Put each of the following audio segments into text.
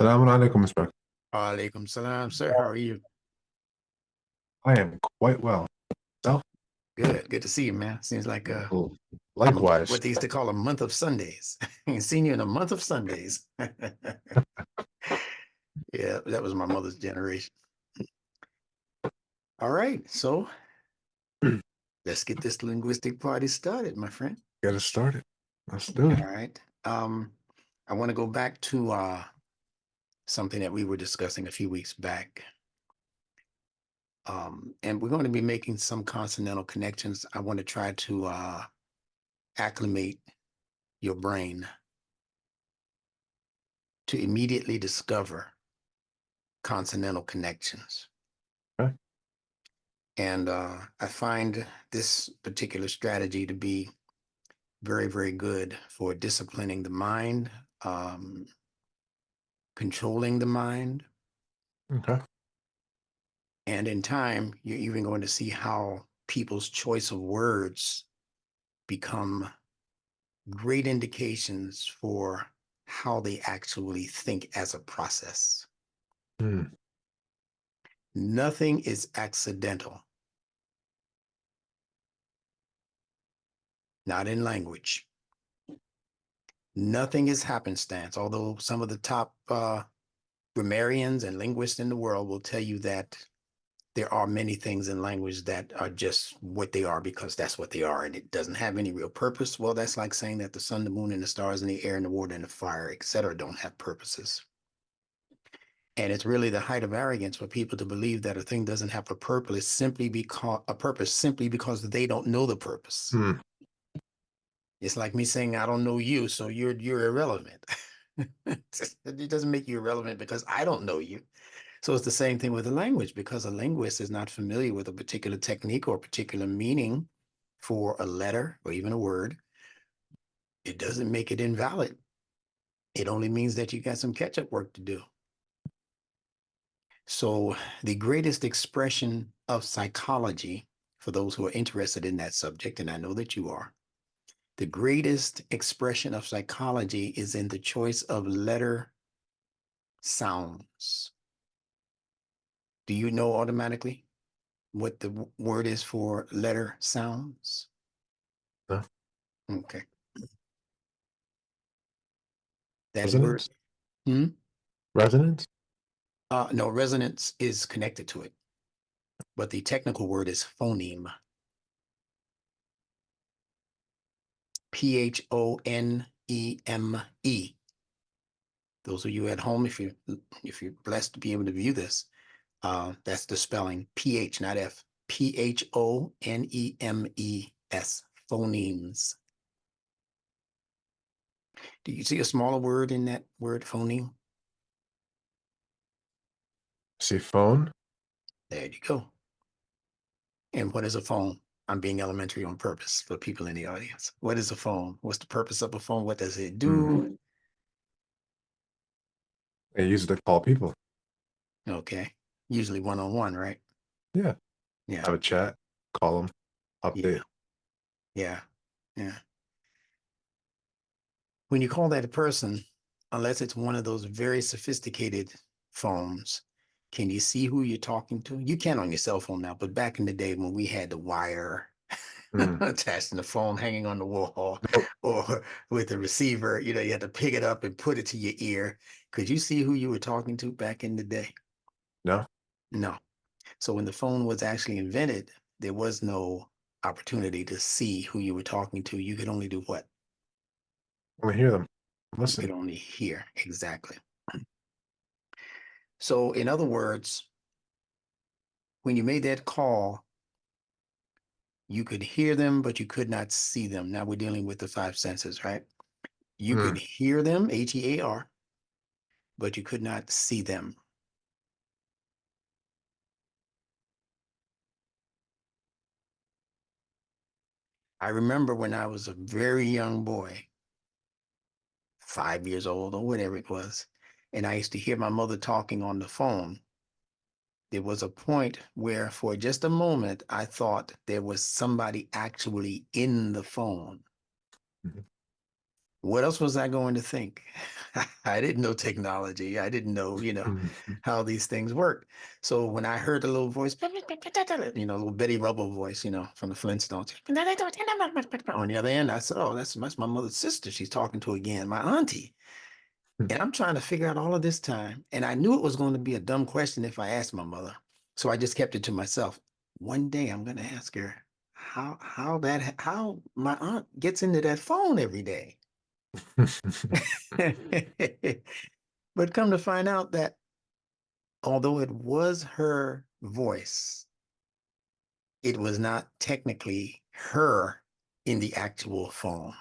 Assalamu alaikum, Instructor. Alaikum salam, sir. How are you? I am quite well. Self? Good. Good to see you, man. Seems like Likewise. what they used to call a month of Sundays. Ain't seen you in a month of Sundays. Yeah, that was my mother's generation. All right, so let's get this linguistic party started, my friend. Get it started. Let's do All it. right. I want to go back to something that we were discussing a few weeks back. And we're going to be making some consonantal connections. I want to try to acclimate your brain to immediately discover consonantal connections. Okay. And I find this particular strategy to be very, very good for disciplining the mind, controlling the mind. Okay. And in time, you're even going to see how people's choice of words become great indications for how they actually think as a process. Hmm. Nothing is accidental, not in language. Nothing is happenstance, although some of the top grammarians and linguists in the world will tell you that there are many things in language that are just what they are because that's what they are and it doesn't have any real purpose. Well, that's like saying that the sun, the moon, and the stars, and the air, and the water, and the fire, etc., don't have purposes. And it's really the height of arrogance for people to believe that a thing doesn't have a purpose simply because they don't know the purpose. Hmm. It's like me saying, I don't know you, so you're irrelevant. It doesn't make you irrelevant because I don't know you. So it's the same thing with a language, because a linguist is not familiar with a particular technique or a particular meaning for a letter or even a word. It doesn't make it invalid. It only means that you got some catch-up work to do. So the greatest expression of psychology, for those who are interested in that subject, and I know that you are, the greatest expression of psychology is in the choice of letter sounds. Do you know automatically what the word is for letter sounds? No. Okay. That word, Resonance? hmm? Resonance? No, resonance is connected to it, but the technical word is phoneme. Phoneme. Those of you at home, if you're blessed to be able to view this, that's the spelling. PH, not F. Phonemes. Phonemes. Do you see a smaller word in that word, phoneme? See phone? There you go. And what is a phone? I'm being elementary on purpose for people in the audience. What is a phone? What's the purpose of a phone? What does it Hmm. do? They use it to call people. Okay. Usually one-on-one, right? Yeah. Yeah. Have a chat. Call them. Yeah. Update. Yeah. Yeah. When you call that a person, unless it's one of those very sophisticated phones, can you see who you're talking to? You can on your cell phone now, but back in the day when we had the wire Hmm. attached to the phone hanging on the wall Nope. or with the receiver, you had to pick it up and put it to your ear. Could you see who you were talking to back in the day? No. No. So when the phone was actually invented, there was no opportunity to see who you were talking to. You could only do what? I want to hear them. You could Listen. only hear. Exactly. So in other words, when you made that call, you could hear them, but you could not see them. Now we're dealing with the five senses, right? You Hmm. could hear them, Hear, but you could not see them. I remember when I was a very young boy, 5 years old or whatever it was, and I used to hear my mother talking on the phone. There was a point where for just a moment, I thought there was somebody actually in the phone. Mhm. What else was I going to think? I didn't know technology. I didn't know, Mhm. how these things work. So when I heard the little voice, little Betty Rubble voice, from the Flintstones. On the other end, I said, oh, that's my mother's sister she's talking to again, my auntie. And I'm trying to figure out all of this time. And I knew it was going to be a dumb question if I asked my mother. So I just kept it to myself. One day I'm going to ask her how my aunt gets into that phone every day. But come to find out that although it was her voice, it was not technically her in the actual phone.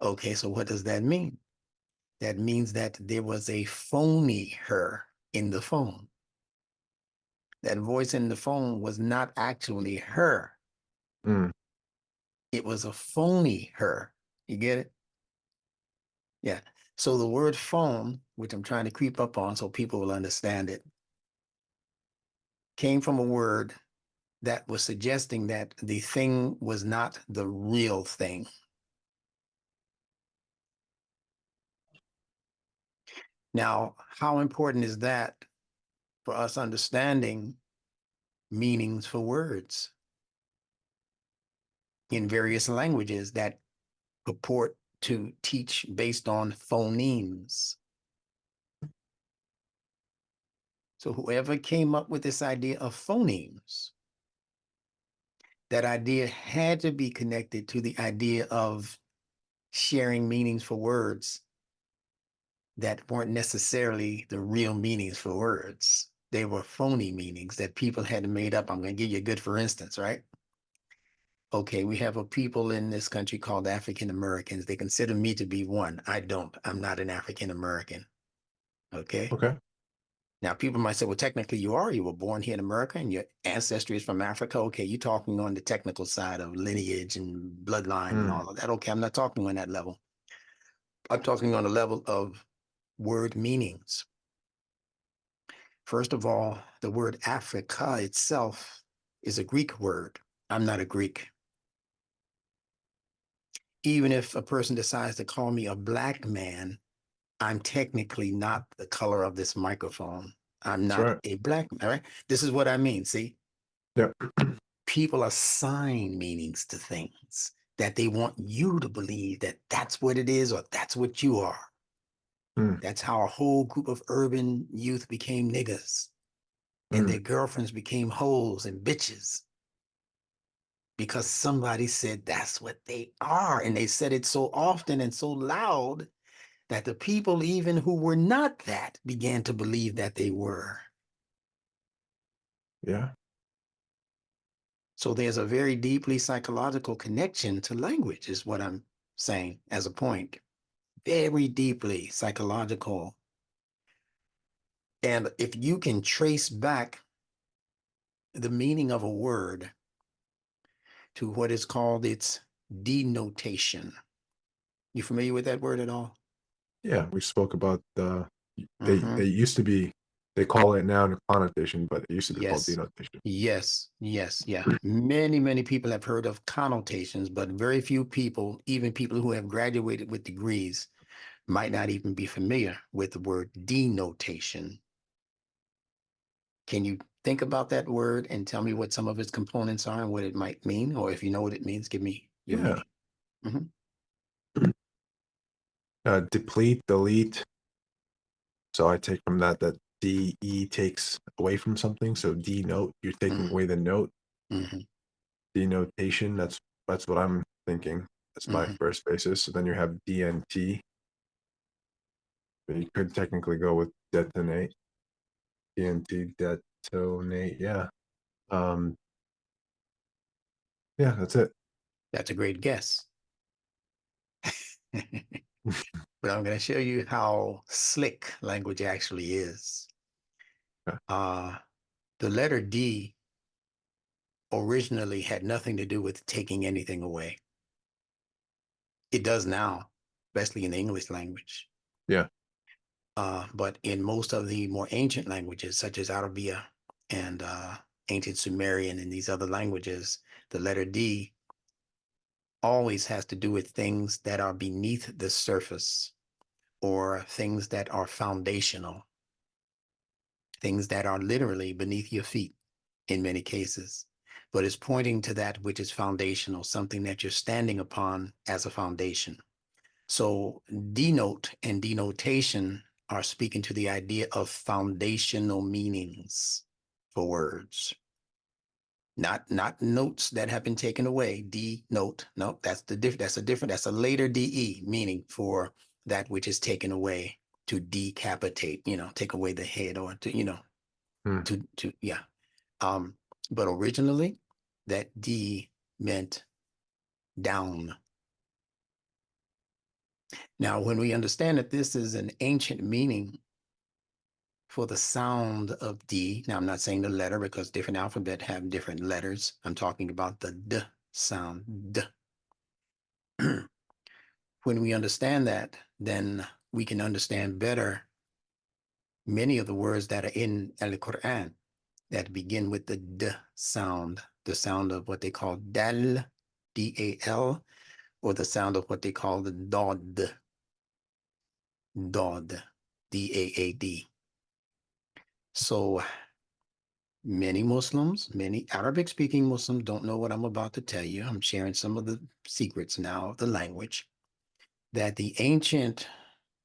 Okay, so what does that mean? That means that there was a phony her in the phone. That voice in the phone was not actually her. Mm, It was a phony her. You get it? Yeah. So the word phone, which I'm trying to creep up on so people will understand it, came from a word that was suggesting that the thing was not the real thing. Now, how important is that for us understanding meanings for words in various languages that purport to teach based on phonemes? So whoever came up with this idea of phonemes, that idea had to be connected to the idea of sharing meanings for words that weren't necessarily the real meanings for words. They were phony meanings that people had made up. I'm going to give you a good for instance, right? Okay, we have a people in this country called African Americans. They consider me to be one. I don't. I'm not an African American. Okay. okay. Now, people might say, well, technically you are. You were born here in America and your ancestry is from Africa. Okay, you're talking on the technical side of lineage and bloodline and Mm, all of that. Okay, I'm not talking on that level. I'm talking on the level of word meanings. First of all, the word Africa itself is a Greek word. I'm not a Greek. Even if a person decides to call me a black man, I'm technically not the color of this microphone. I'm that's not right. a black man, all right? This is what I mean. See, Yeah. people assign meanings to things that they want you to believe that that's what it is or that's what you are. Mm, That's how a whole group of urban youth became niggas and mm, their girlfriends became hoes and bitches because somebody said that's what they are. And they said it so often and so loud that the people, even who were not that, began to believe that they were. yeah. So there's a very deeply psychological connection to language, is what I'm saying as a point. Very deeply psychological. And if you can trace back the meaning of a word to what is called its denotation, you familiar with that word at all? Yeah. We spoke about they Mm-hmm. used to be, they call it now a connotation, but it used to be called Yes. denotation. Yes, yes, yeah. Many, many people have heard of connotations, but very few people, even people who have graduated with degrees, might not even be familiar with the word denotation. Can you think about that word and tell me what some of its components are and what it might mean? Or if you know what it means, give me your Yeah. meaning. Mhm. Deplete, delete. So I take from that that de takes away from something. So denote, you're taking Mhm. away the note. Mhm. Denotation, that's what I'm thinking. That's my Mhm. first basis. So then you have DNT. But you could technically go with detonate. DNT detonate. Yeah. Um. Yeah. That's it. That's a great guess. But I'm going to show you how slick language actually is. Okay. Uh, the letter D originally had nothing to do with taking anything away. It does now, especially in the English language. Yeah. But in most of the more ancient languages, such as Arabia and ancient Sumerian and these other languages, the letter D always has to do with things that are beneath the surface or things that are foundational, things that are literally beneath your feet in many cases, but it's pointing to that which is foundational, something that you're standing upon as a foundation. So denote and denotation are speaking to the idea of foundational meanings for words. Not notes that have been taken away. Denote. No, that's a later DE meaning for that which is taken away, to decapitate, take away the head, or to, Hmm. yeah. But originally that D meant down. Now, when we understand that this is an ancient meaning for the sound of D, now I'm not saying the letter because different alphabet have different letters. I'm talking about the D sound, D. When we understand that, then we can understand better many of the words that are in Al-Quran that begin with the D sound, the sound of what they call Dal, D-A-L, or the sound of what they call the Dod, Dod, D-A-A-D. So many Muslims, many Arabic-speaking Muslims don't know what I'm about to tell you. I'm sharing some of the secrets now of the language, that the ancient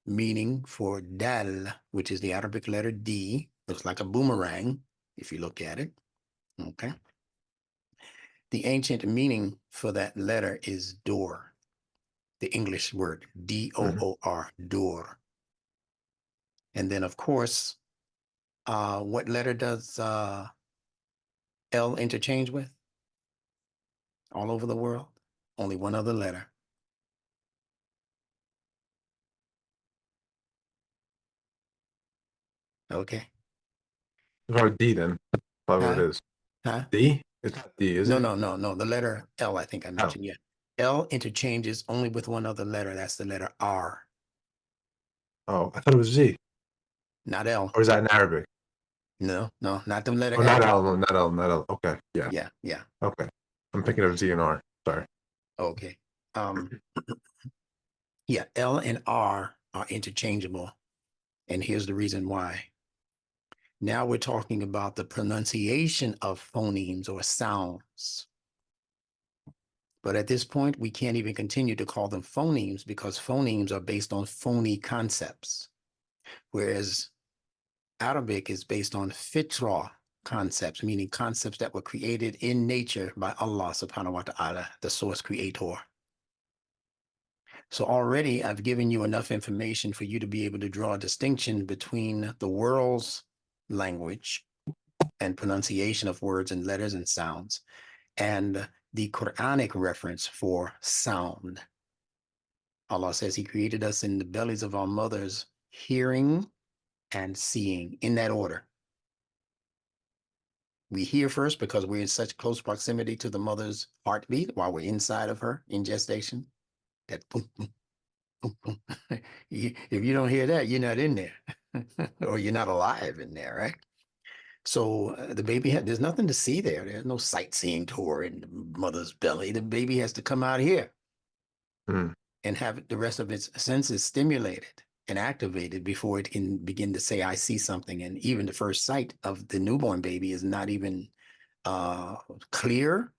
meaning for dal, which is the Arabic letter D, looks like a boomerang if you look at it, okay? The ancient meaning for that letter is door, the English word, D-O-O-R, door. And then, of course, what letter does L interchange with all over the world? Only one other letter. Okay. Or D then. Probably what Huh? it is. Huh? D? It's not D, is No, it? no, no, no. The letter L, I think I Oh. mentioned. Yeah. L interchanges only with one other letter. That's the letter R, Oh, I thought it was Z. not L. Or is that in Arabic? No, no, not the letter Oh, not L. L, no, not L, not L. Okay, yeah, Yeah, yeah. okay. I'm thinking of Z and R. Sorry. Okay. Um, yeah, L and R are interchangeable. And here's the reason why. Now we're talking about the pronunciation of phonemes or sounds. But at this point, we can't even continue to call them phonemes because phonemes are based on phony concepts, whereas Arabic is based on fitra concepts, meaning concepts that were created in nature by Allah subhanahu wa ta'ala, the source creator. So already I've given you enough information for you to be able to draw a distinction between the world's language and pronunciation of words and letters and sounds and the Quranic reference for sound. Allah says he created us in the bellies of our mothers, hearing and seeing, in that order. We hear first because we're in such close proximity to the mother's heartbeat while we're inside of her in gestation. That boom, boom, boom, boom. If you don't hear that, you're not in there, or you're not alive in there, right? So the baby there's nothing to see there. There's no sightseeing tour in the mother's belly. The baby has to come out here Hmm. and have the rest of its senses stimulated and activated before it can begin to say, I see something. And even the first sight of the newborn baby is not even clear,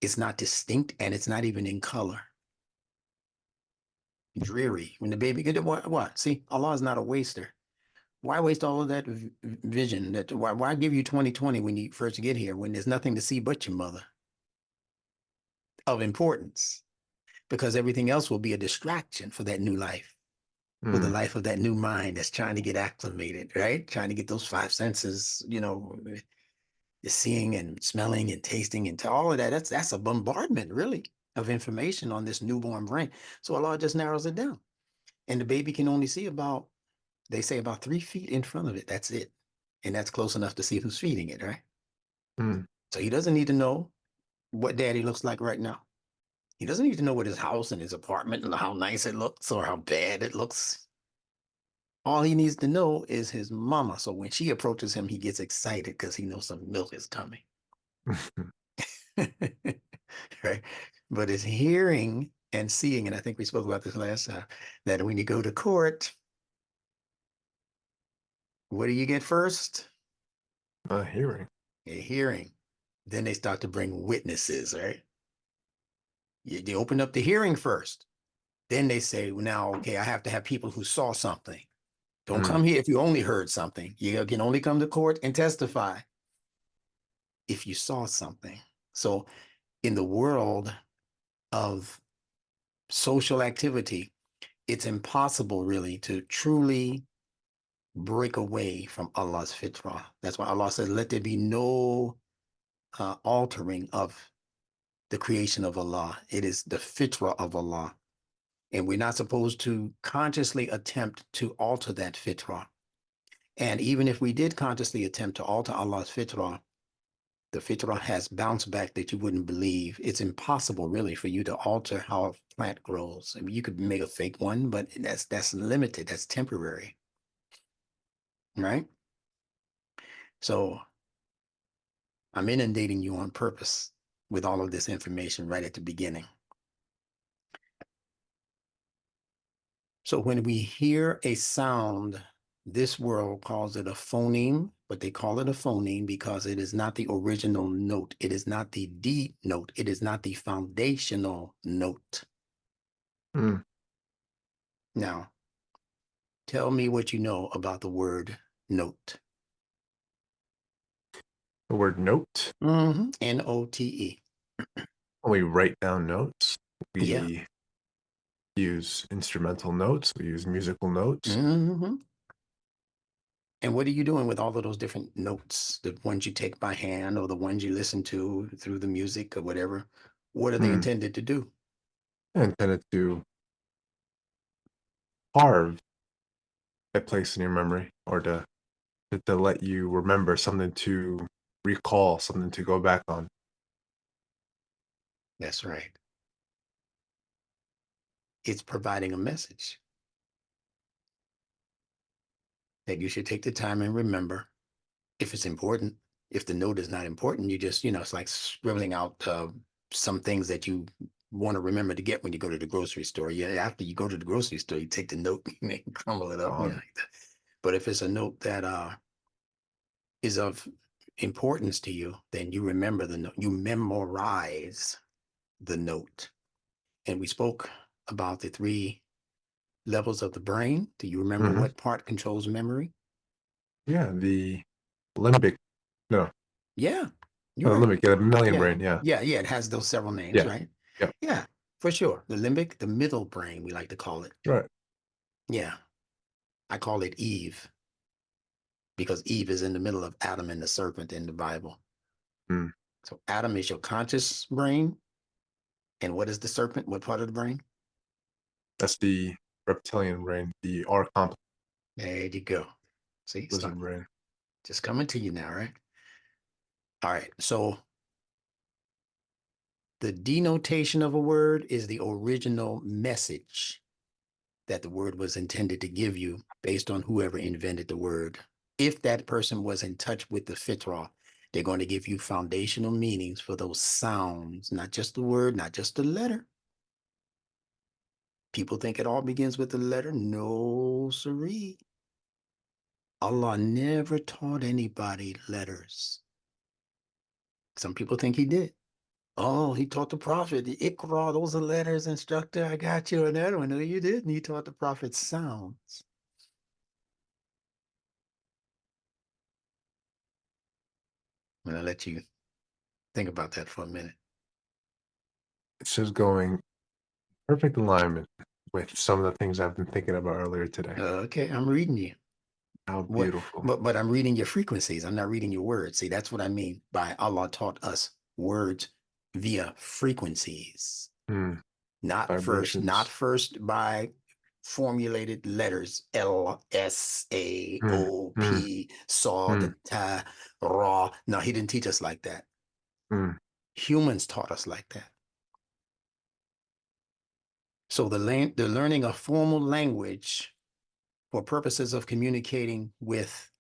it's not distinct, and it's not even in color. Dreary. When the baby get what? See, Allah is not a waster. Why waste all of that vision? Why give you 2020 when you first get here when there's nothing to see but your mother of importance? Because everything else will be a distraction for that new life, for the Hmm. life of that new mind that's trying to get acclimated, right? Trying to get those five senses, the seeing and smelling and tasting and all of that. That's a bombardment, really, of information on this newborn brain. So Allah just narrows it down, and the baby can only see they say about 3 feet in front of it. That's it, and that's close enough to see who's feeding it, right? Hmm. So he doesn't need to know what daddy looks like right now. He doesn't need to know what his house and his apartment and how nice it looks or how bad it looks. All he needs to know is his mama. So when she approaches him, he gets excited because he knows some milk is coming. Right? but it's hearing and seeing. And I think we spoke about this last time, that when you go to court, what do you get first? Hearing. A hearing. Then they start to bring witnesses, right? They open up the hearing first. Then they say, well, now, okay, I have to have people who saw something. Don't Mm, come here if you only heard something. You can only come to court and testify if you saw something. So in the world of social activity, it's impossible really to truly break away from Allah's fitrah. That's why Allah says, let there be no altering of the creation of Allah. It is the fitrah of Allah. And we're not supposed to consciously attempt to alter that fitrah. And even if we did consciously attempt to alter Allah's fitrah, the fitrah has bounced back that you wouldn't believe. It's impossible really for you to alter how a plant grows. I mean, you could make a fake one, but that's limited. That's temporary, right? So I'm inundating you on purpose with all of this information right at the beginning. So when we hear a sound, this world calls it a phoneme, but they call it a phoneme because it is not the original note. It is not the D note. It is not the foundational note. mm. Now, tell me what you know about the word note. The word note. N-O-T-E. When we write down notes, Yeah. we use instrumental notes, we use musical notes. Mm-hmm. And what are you doing with all of those different notes, the ones you take by hand or the ones you listen to through the music or whatever? What are they Mm. intended to do? Intended to carve a place in your memory, or to let you remember something, to recall something to go back on. That's right. It's providing a message that you should take the time and remember if it's important. If the note is not important, you just, it's like scribbling out some things that you want to remember to get when you go to the grocery store. Yeah, after you go to the grocery store, you take the note and crumble it up. Yeah. On. But if it's a note that is of importance to you, then you remember the note. You memorize the note. And we spoke about the 3 levels of the brain. Do you remember Mhm. what part controls memory? Yeah, the limbic. No, Yeah, you're not the right. limbic. Yeah, the mammalian Yeah, brain. Yeah, yeah. It has those several names, yeah, right? yeah. Yeah, for sure. The limbic, the middle brain, we like to call it. Right. Yeah, I call it Eve because Eve is in the middle of Adam and the serpent in the Bible. Mm. So Adam is your conscious brain. And what is the serpent? What part of the brain? That's the reptilian brain, the R complex There you go. See, lizard start brain. just coming to you now, right? All right. So the denotation of a word is the original message that the word was intended to give you based on whoever invented the word. If that person was in touch with the fitrah, they're going to give you foundational meanings for those sounds, not just the word, not just the letter. People think it all begins with the letter. No, siree. Allah never taught anybody letters. Some people think he did. Oh, he taught the prophet, the Iqra, those are letters, instructor. I got you on that one. No, you didn't. He taught the prophet sounds. I'm going to let you think about that for a minute. It's just going perfect alignment with some of the things I've been thinking about earlier today. Okay, I'm reading you. How What, beautiful. but I'm reading your frequencies. I'm not reading your words. See, that's what I mean by Allah taught us words via frequencies. Mm. Not Vibrations. first by formulated letters L S A Mm. O Mm. P saw Mm. the ta raw. No, he didn't teach us like that. Mm. Humans taught us like that. So the learning of formal language for purposes of communicating with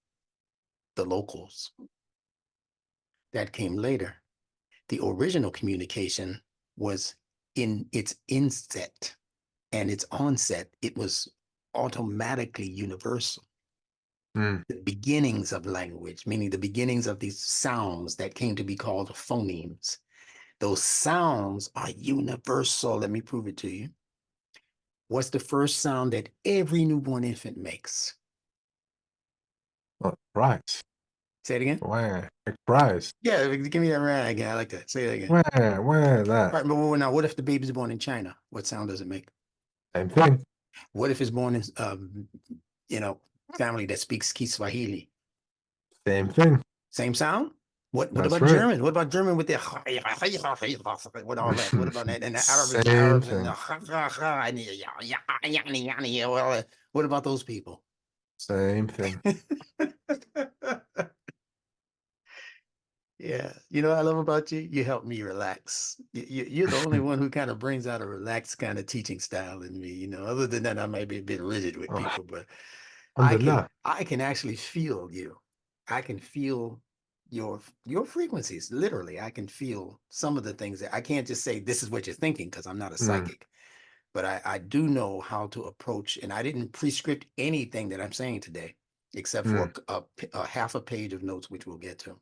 the locals, that came later. The original communication was in its inset and its onset, it was automatically universal. Mm. The beginnings of language, meaning the beginnings of these sounds that came to be called phonemes, those sounds are universal. Let me prove it to you. What's the first sound that every newborn infant makes? Oh, cries. Say it again. Wah. It cries. Yeah, give me that right again. I like that. Say it again. Wah, that. All right, but now what if the baby's born in China? What sound does it make? Same thing. What if it's born in family that speaks Kiswahili? Same thing. Same sound? What That's about right. German? What about German with their with all that? What about that? And the Same Arabs and thing. well, what about those people? Same thing. Yeah, you know what I love about you? You help me relax. You're the only one who kind of brings out a relaxed kind of teaching style in me. Other than that, I might be a bit rigid with Oh, people, but I can alhamdulillah. I can actually feel you. I can feel your frequencies. Literally, I can feel some of the things that I can't just say this is what you're thinking because I'm not a Mm, psychic, but I do know how to approach, and I didn't prescript anything that I'm saying today, except for mm. a half a page of notes, which we'll get to.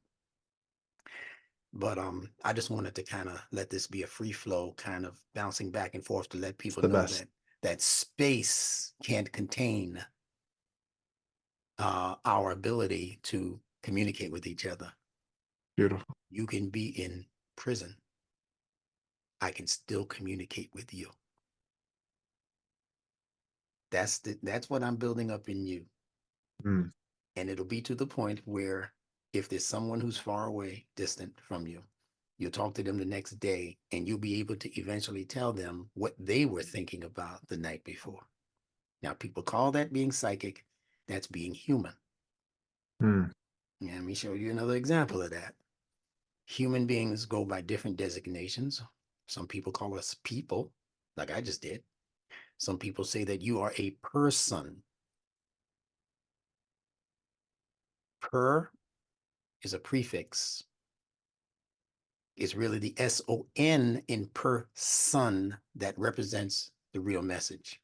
But I just wanted to kind of let this be a free flow, kind of bouncing back and forth to let It's people the know best. that space can't contain our ability to communicate with each other. Beautiful. You can be in prison. I can still communicate with you. That's what I'm building up in you. Mm, And it'll be to the point where if there's someone who's far away, distant from you, you'll talk to them the next day and you'll be able to eventually tell them what they were thinking about the night before. Now, people call that being psychic. That's being human. mm. Yeah, let me show you another example of that. Human beings go by different designations. Some people call us people, like I just did. Some people say that you are a person. Per is a prefix. It's really the SON in person that represents the real message.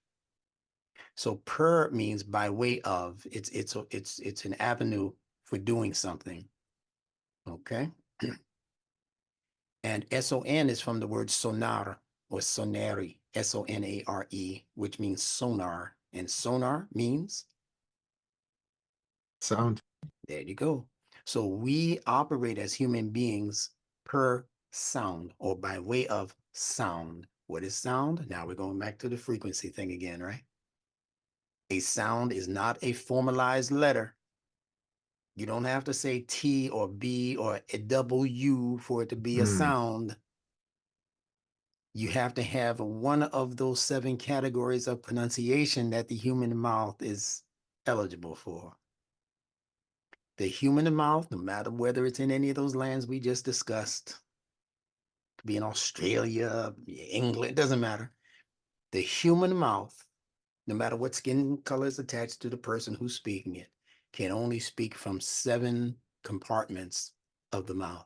So per means by way of. It's an avenue for doing something. Okay. And SON is from the word sonar or sonari, SONARE, which means sonar. And sonar means, Sound. there you go. So we operate as human beings per sound or by way of sound. What is sound? Now we're going back to the frequency thing again, right? A sound is not a formalized letter. You don't have to say T or B or a W for it to be a Mm, sound. You have to have one of those 7 categories of pronunciation that the human mouth is eligible for. The human mouth, no matter whether it's in any of those lands we just discussed, could be in Australia, England, it doesn't matter. The human mouth, no matter what skin color is attached to the person who's speaking it, can only speak from 7 compartments of the mouth.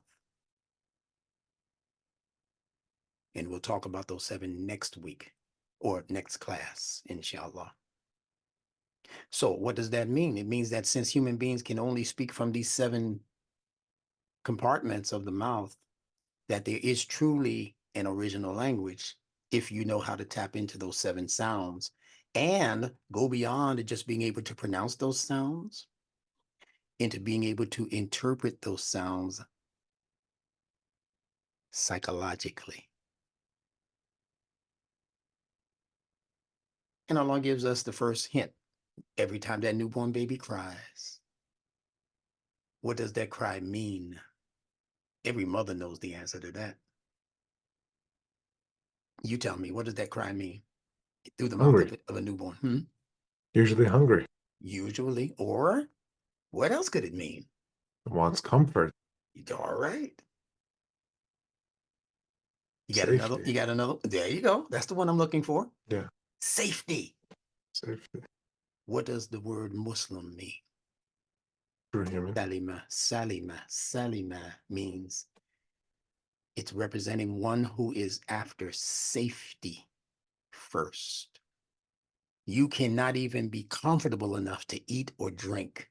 And we'll talk about those 7 next week or next class, inshallah. So what does that mean? It means that since human beings can only speak from these 7 compartments of the mouth, that there is truly an original language if you know how to tap into those 7 sounds and go beyond just being able to pronounce those sounds into being able to interpret those sounds psychologically. And Allah gives us the first hint. Every time that newborn baby cries, what does that cry mean? Every mother knows the answer to that. You tell me, what does that cry mean through the mouth Hungry. of a newborn? Usually hungry. Usually, or what else could it mean? Wants comfort. All right. You got another, Safety. you got another. There you go. That's the one I'm looking for. Yeah. Safety. Safety. What does the word Muslim mean? True human. Salima, salima, salima means It's representing one who is after safety first. You cannot even be comfortable enough to eat or drink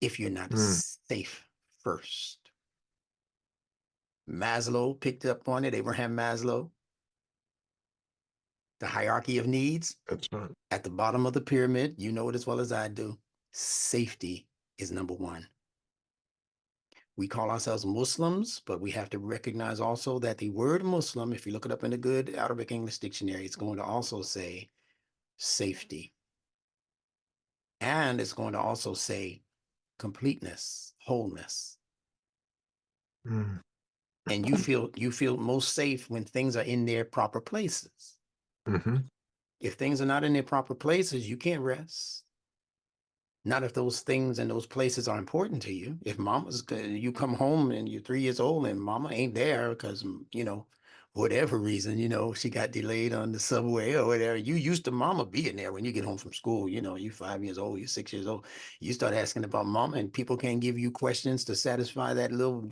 if you're not Mm, safe first. Maslow picked up on it, Abraham Maslow, the hierarchy of needs. that's right. At the bottom of the pyramid, you know it as well as I do, safety is number one. We call ourselves Muslims, but we have to recognize also that the word Muslim, if you look it up in a good Arabic English dictionary, it's going to also say safety. And it's going to also say completeness, wholeness. Mm, And you feel most safe when things are in their proper places. hmm If things are not in their proper places, you can't rest. Not if those things and those places are important to you. If you come home and you're 3 years old and mama ain't there because, whatever reason, she got delayed on the subway or whatever, you used to mama being there when you get home from school. You're 5 years old, you're 6 years old. You start asking about mama and people can't give you questions to satisfy that little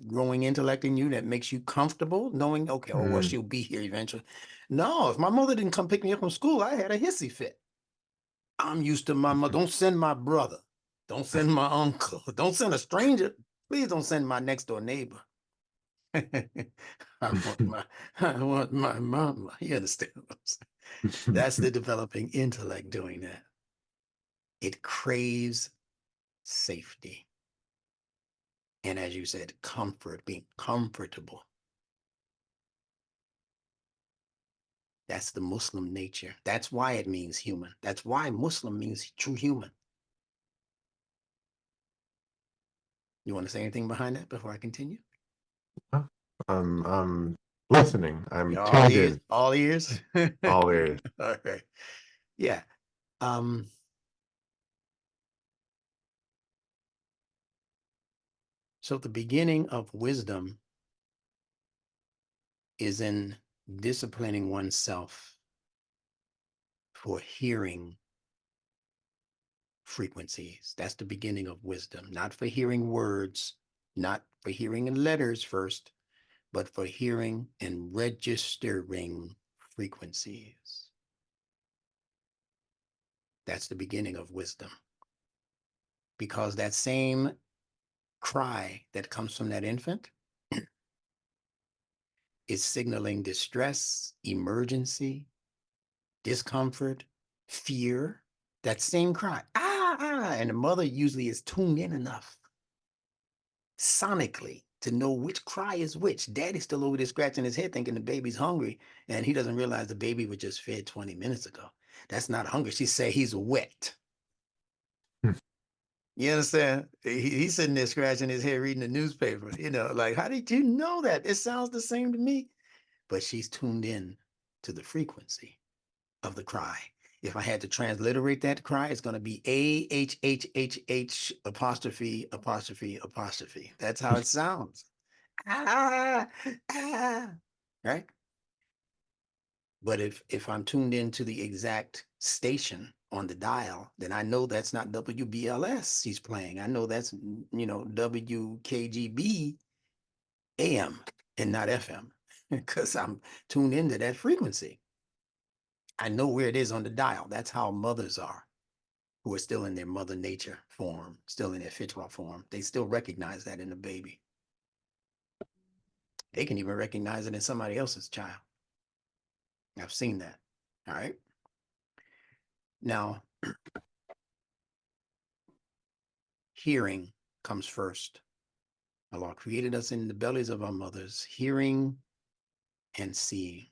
growing intellect in you that makes you comfortable knowing, okay, oh, well, mm, she'll be here eventually. No, if my mother didn't come pick me up from school, I had a hissy fit. I'm used to my mother. Don't send my brother. Don't send my uncle. Don't send a stranger. Please don't send my next door neighbor. I want my I want my mama. You understand what I'm saying? That's the developing intellect doing that. It craves safety. And as you said, comfort, being comfortable. That's the Muslim nature. That's why it means human. That's why Muslim means true human. You want to say anything behind that before I continue? I'm listening. I'm You're all tuned ears, in. all ears. All ears. All right. Yeah. Um, so the beginning of wisdom is in disciplining oneself for hearing frequencies. That's the beginning of wisdom, not for hearing words, not for hearing letters first, but for hearing and registering frequencies. That's the beginning of wisdom. Because that same cry that comes from that infant is signaling distress, emergency, discomfort, fear. That same cry, and the mother usually is tuned in enough sonically to know which cry is which. Daddy's still over there scratching his head thinking the baby's hungry, and he doesn't realize the baby was just fed 20 minutes ago. That's not hunger. She said he's wet. You understand? He's sitting there scratching his head reading the newspaper, like, how did you know that? It sounds the same to me. But she's tuned in to the frequency of the cry. If I had to transliterate that cry, it's going to be A-H-H-H-H apostrophe, apostrophe, apostrophe. That's how it sounds. Ah, ah, right? But if I'm tuned into the exact station on the dial, then I know that's not WBLS he's playing. I know that's, WKGB AM and not FM because I'm tuned into that frequency. I know where it is on the dial. That's how mothers are, who are still in their mother nature form, still in their fitra form. They still recognize that in the baby. They can even recognize it in somebody else's child. I've seen that. All right. Now, hearing comes first. Allah created us in the bellies of our mothers, hearing and seeing.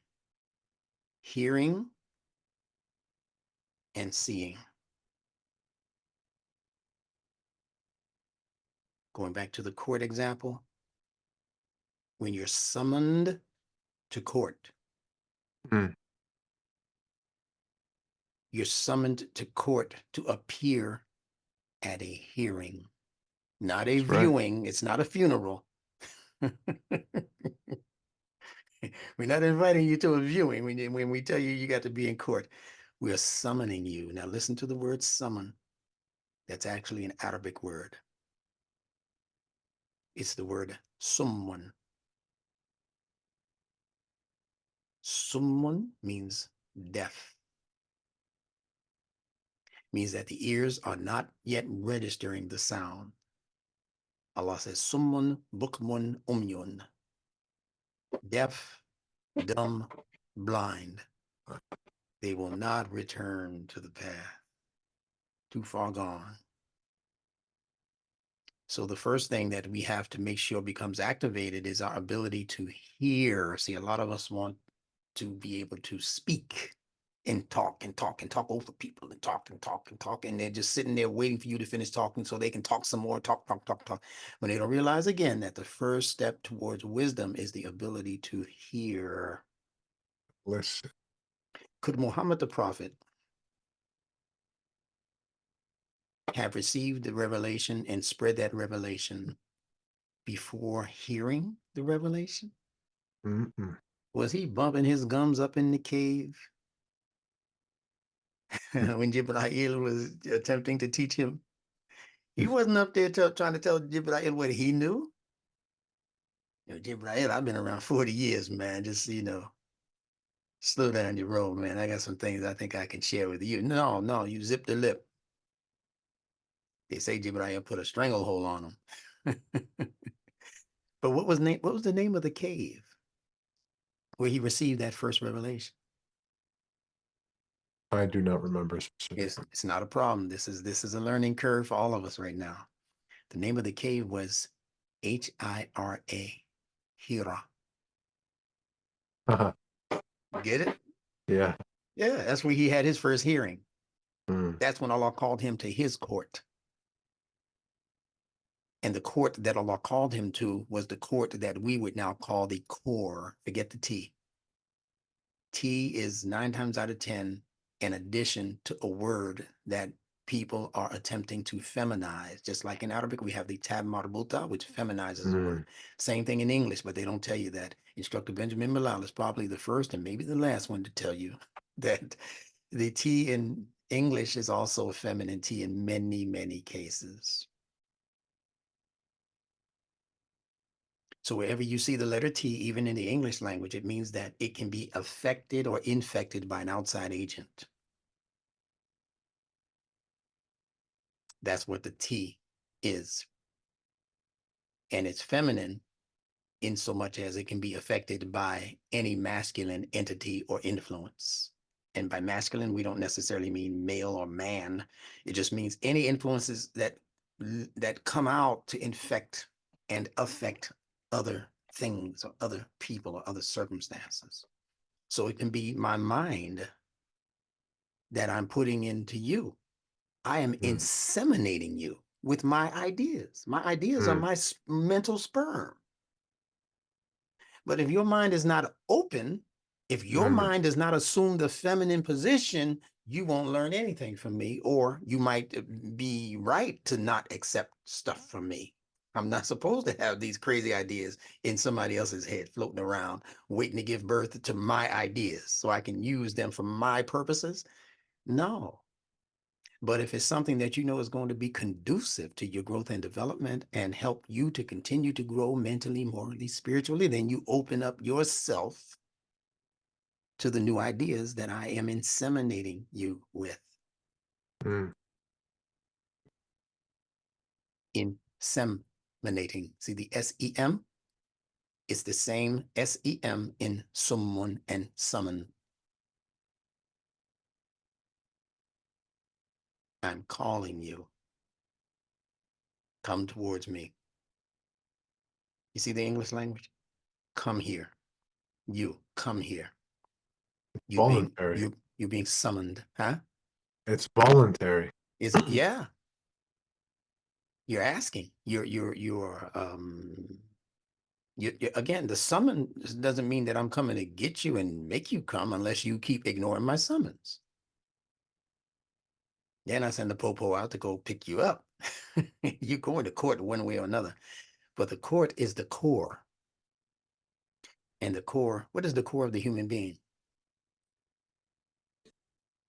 Hearing and seeing. Going back to the court example, when you're summoned to court, Mm, you're summoned to court to appear at a hearing, not a that's right. viewing. It's not a funeral. We're not inviting you to a viewing when we tell you you got to be in court. We're summoning you. Now listen to the word summon. That's actually an Arabic word. It's the word someone. Summun means deaf. Means that the ears are not yet registering the sound. Allah says, Summun bukmun umyun. Deaf, dumb, blind. They will not return to the path. Too far gone. So the first thing that we have to make sure becomes activated is our ability to hear. See, a lot of us want to be able to speak and talk and talk and talk over people and talk and talk and talk. And they're just sitting there waiting for you to finish talking so they can talk some more, talk, talk, talk, talk. When they don't realize again that the first step towards wisdom is the ability to hear. Listen. Could Muhammad the Prophet have received the revelation and spread that revelation before hearing the revelation? Mm-mm. Was he bumping his gums up in the cave when Jibreel was attempting to teach him? He wasn't up there trying to tell Jibreel what he knew. Jibreel, I've been around 40 years, man. Just, slow down your roll, man. I got some things I think I can share with you. No, you zip the lip. They say Jibreel put a stranglehold on him. But what was the name of the cave where he received that first revelation? I do not remember specifically. It's not a problem. This is a learning curve for all of us right now. The name of the cave was Hira. Hira. Uh-huh. Get it? Yeah. Yeah, that's where he had his first hearing. Mm. That's when Allah called him to his court. And the court that Allah called him to was the court that we would now call the CoRe. Forget the T. T is 9 times out of 10 an addition to a word that people are attempting to feminize. Just like in Arabic, we have the tab marbuta, which feminizes a word. Same thing in English, but they don't tell you that. Instructor Benjamin Bilal is probably the first and maybe the last one to tell you that the T in English is also a feminine T in many, many cases. So wherever you see the letter T, even in the English language, it means that it can be affected or infected by an outside agent. That's what the T is. And it's feminine in so much as it can be affected by any masculine entity or influence. And by masculine, we don't necessarily mean male or man. It just means any influences that come out to infect and affect other things or other people or other circumstances. So it can be my mind that I'm putting into you. I am inseminating you with my ideas. My ideas are my mental sperm. But if your mind is not open, if your mind does not assume the feminine position, you won't learn anything from me, or you might be right to not accept stuff from me. I'm not supposed to have these crazy ideas in somebody else's head floating around, waiting to give birth to my ideas so I can use them for my purposes. No. But if it's something that you know is going to be conducive to your growth and development and help you to continue to grow mentally, morally, spiritually, then you open up yourself to the new ideas that I am inseminating you with. Inseminating. See the S-E-M? It's the same S-E-M in someone and summon. I'm calling you. Come towards me. You see the English language? Come here. You come here. You Voluntary. you're being summoned, huh? It's voluntary. Is it? Yeah. You're asking. Again, the summon doesn't mean that I'm coming to get you and make you come unless you keep ignoring my summons. Then I send the popo out to go pick you up. You're going to court one way or another. But the court is the core. And the core, what is the core of the human being?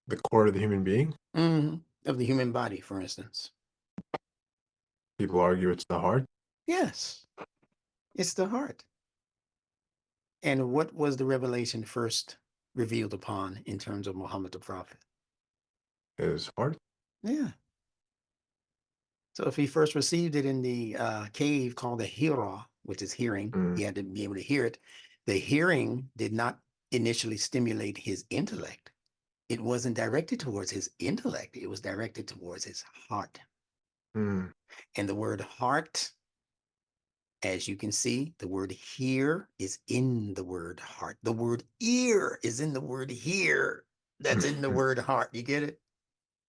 The core of the human being? Of the human body, for instance. People argue it's the heart. Yes, it's the heart. And what was the revelation first revealed upon in terms of Muhammad the Prophet? His heart. Yeah. So if he first received it in the cave called the Hira, which is hearing, Mm, he had to be able to hear it. The hearing did not initially stimulate his intellect. It wasn't directed towards his intellect. It was directed towards his heart. mm, And the word heart, as you can see, the word hear is in the word heart. The word ear is in the word hear. That's in the word heart. You get it?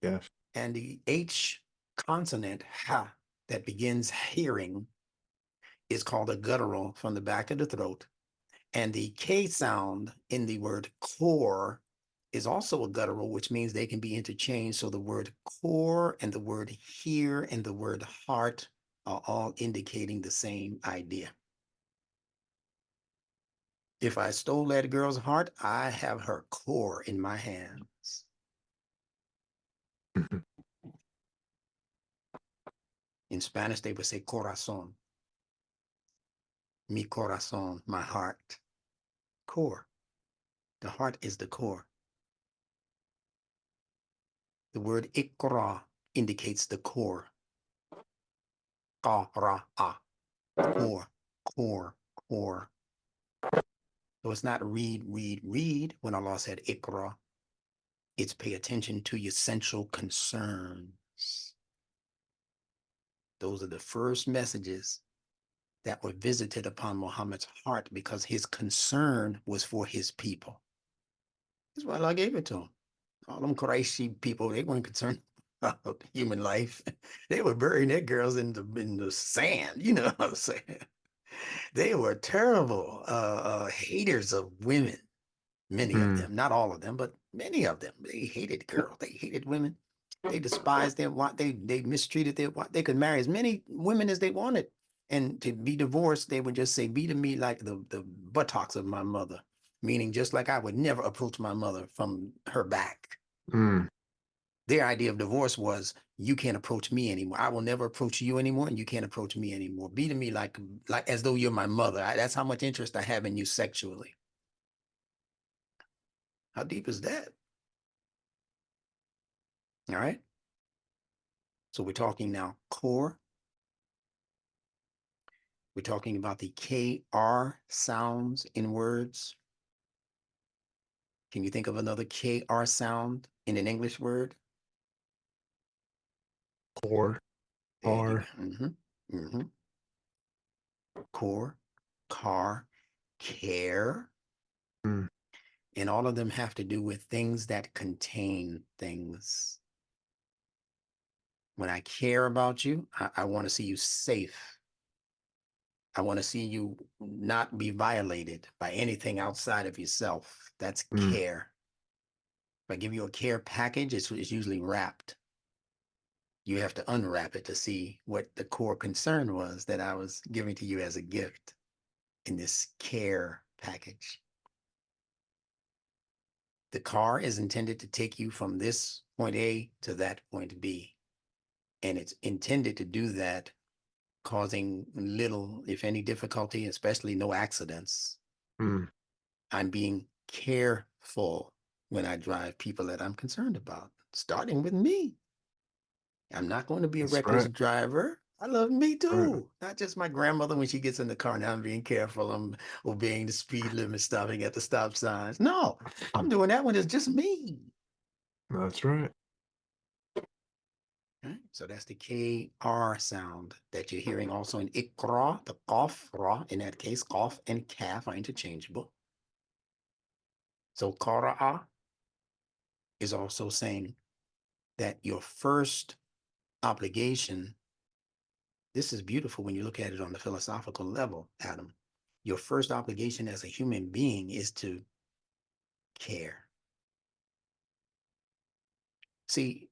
yes. And the H consonant, ha, that begins hearing is called a guttural from the back of the throat. And the K sound in the word core is also a guttural, which means they can be interchanged. So the word core and the word hear and the word heart are all indicating the same idea. If I stole that girl's heart, I have her core in my hands. In Spanish, they would say corazón. Mi corazón, my heart. Core. The heart is the core. The word ikra indicates the core. Ka-ra-a. Core, core, core. So it's not read, read, read when Allah said ikra. It's pay attention to your essential concerns. Those are the first messages that were visited upon Muhammad's heart because his concern was for his people. That's why Allah gave it to him. All them Qurayshi people, they weren't concerned about human life. They were burying their girls in the sand, you know what I'm saying? They were terrible haters of women. Many of Mm, them, not all of them, but many of them. They hated girls. They hated women. They despised them. They mistreated them. They could marry as many women as they wanted, and to be divorced, they would just say, "Be to me like the buttocks of my mother," meaning just like I would never approach my mother from her back. mm. Their idea of divorce was, "You can't approach me anymore. I will never approach you anymore, and you can't approach me anymore. Be to me like as though you're my mother. That's how much interest I have in you sexually." How deep is that? All right. So we're talking now core. We're talking about the KR sounds in words. Can you think of another KR sound in an English word? Core. There you go. Car. Core, car, care. Mm, And all of them have to do with things that contain things. When I care about you, I want to see you safe. I want to see you not be violated by anything outside of yourself. That's mm. care. If I give you a care package, it's usually wrapped. You have to unwrap it to see what the core concern was that I was giving to you as a gift in this care package. The car is intended to take you from this point A to that point B. And it's intended to do that, causing little, if any, difficulty, especially no accidents. Mm. I'm being careful when I drive people that I'm concerned about, starting with me. I'm not going to be a That's reckless right. driver. I love me Right. too. Not just my grandmother when she gets in the car. Now I'm being careful. I'm obeying the speed limit, stopping at the stop signs. No, I'm doing that when it's just me. That's right. Right? So that's the KR sound that you're hearing also in ikra, the qaf, ra, in that case, qaf and kaf are interchangeable. So qara'a is also saying that your first obligation, this is beautiful when you look at it on the philosophical level, Adam. Your first obligation as a human being is to care. See,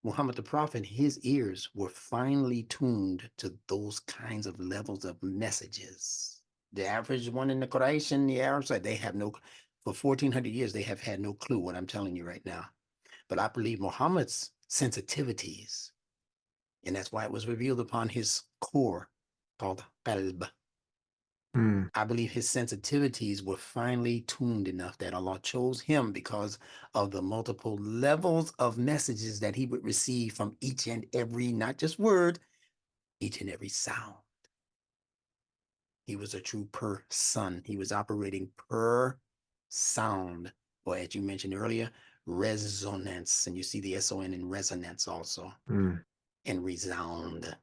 Muhammad the Prophet, his ears were finely tuned to those kinds of levels of messages. The average one in the Quraysh and the Arabs, they have no, for 1400 years, they have had no clue what I'm telling you right now. But I believe Muhammad's sensitivities, and that's why it was revealed upon his core called qalb. Mm. I believe his sensitivities were finely tuned enough that Allah chose him because of the multiple levels of messages that he would receive from each and every, not just word, each and every sound. He was a true person. He was operating per sound, or as you mentioned earlier, resonance. And you see the SON in resonance also, Mm. and resound.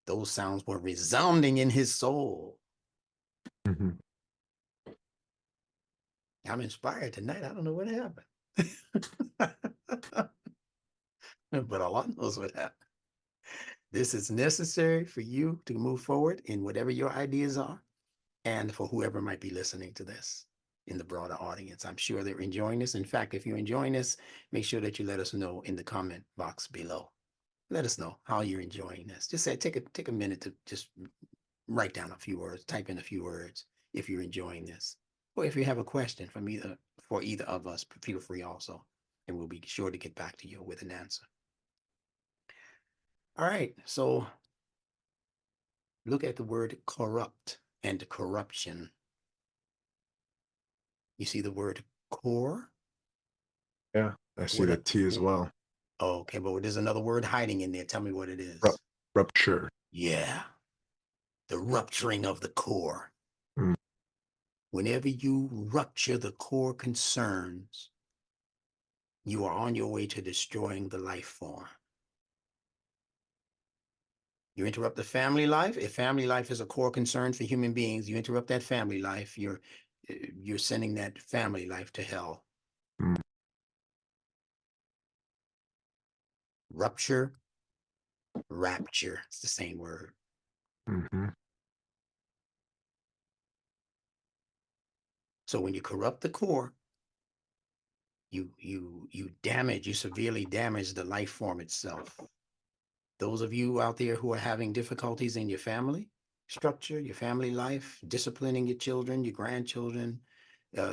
Those sounds were resounding in his soul. Mhm. I'm inspired tonight. I don't know what happened. But Allah knows what happened. This is necessary for you to move forward in whatever your ideas are, and for whoever might be listening to this in the broader audience. I'm sure they're enjoying this. In fact, if you're enjoying this, make sure that you let us know in the comment box below. Let us know how you're enjoying this. Just say, take a minute to just write down a few words, type in a few words if you're enjoying this. Or if you have a question from either of us, feel free also, and we'll be sure to get back to you with an answer. All right, so look at the word corrupt and corruption. You see the word core? Yeah, I see What the T as well. okay, but there's another word hiding in there. Tell me what it Rup- is. Rupture. Yeah, the rupturing of the core. Mm. Whenever you rupture the core concerns, you are on your way to destroying the life form. You interrupt the family life. If family life is a core concern for human beings, you interrupt that family life, you're sending that family life to hell. Mm. Rupture, rapture, it's the same word. Mm-hmm. So when you corrupt the core, you severely damage the life form itself. Those of you out there who are having difficulties in your family structure, your family life, disciplining your children, your grandchildren,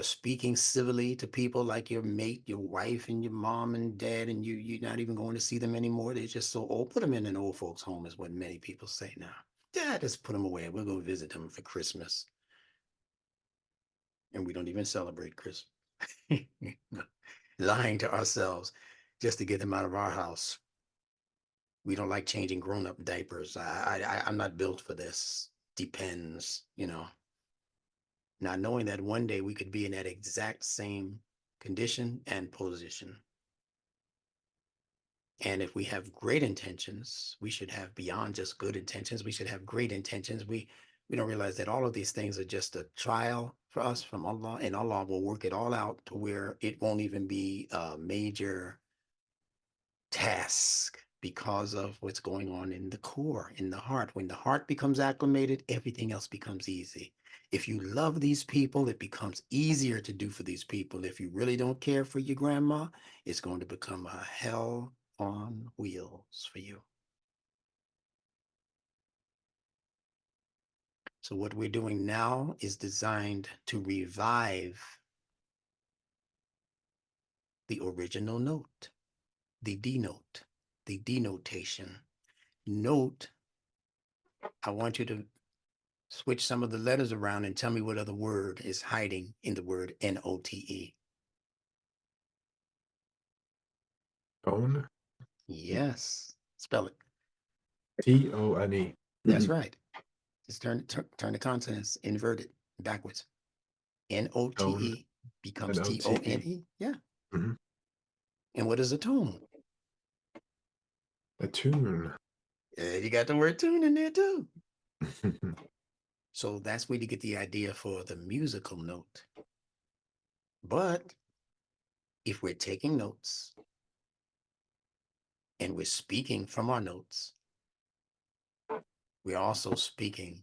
speaking civilly to people like your mate, your wife, and your mom and dad, and you're not even going to see them anymore. They're just so old. Put them in an old folks' home, is what many people say now. Yeah, just put them away. We'll go visit them for Christmas, and we don't even celebrate Christmas. Lying to ourselves just to get them out of our house. We don't like changing grown-up diapers. I'm not built for this. Depends, not knowing that one day we could be in that exact same condition and position. And if we have great intentions, we should have beyond just good intentions. We should have great intentions. We don't realize that all of these things are just a trial for us from Allah, and Allah will work it all out to where it won't even be a major task because of what's going on in the core, in the heart. When the heart becomes acclimated, everything else becomes easy. If you love these people, it becomes easier to do for these people. If you really don't care for your grandma, it's going to become a hell on wheels for you. So what we're doing now is designed to revive the original note, the denote, the denotation. Note, I want you to switch some of the letters around and tell me what other word is hiding in the word N-O-T-E. Tone. Yes. Spell it. Tone. That's right. Just turn the consonants inverted backwards. Tone. N-O-T-E becomes Note. T-O-N-E. Yeah. Mm-hmm. And what is a tone? A tune. You got the word tune in there too. So that's where you get the idea for the musical note. But if we're taking notes and we're speaking from our notes, we're also speaking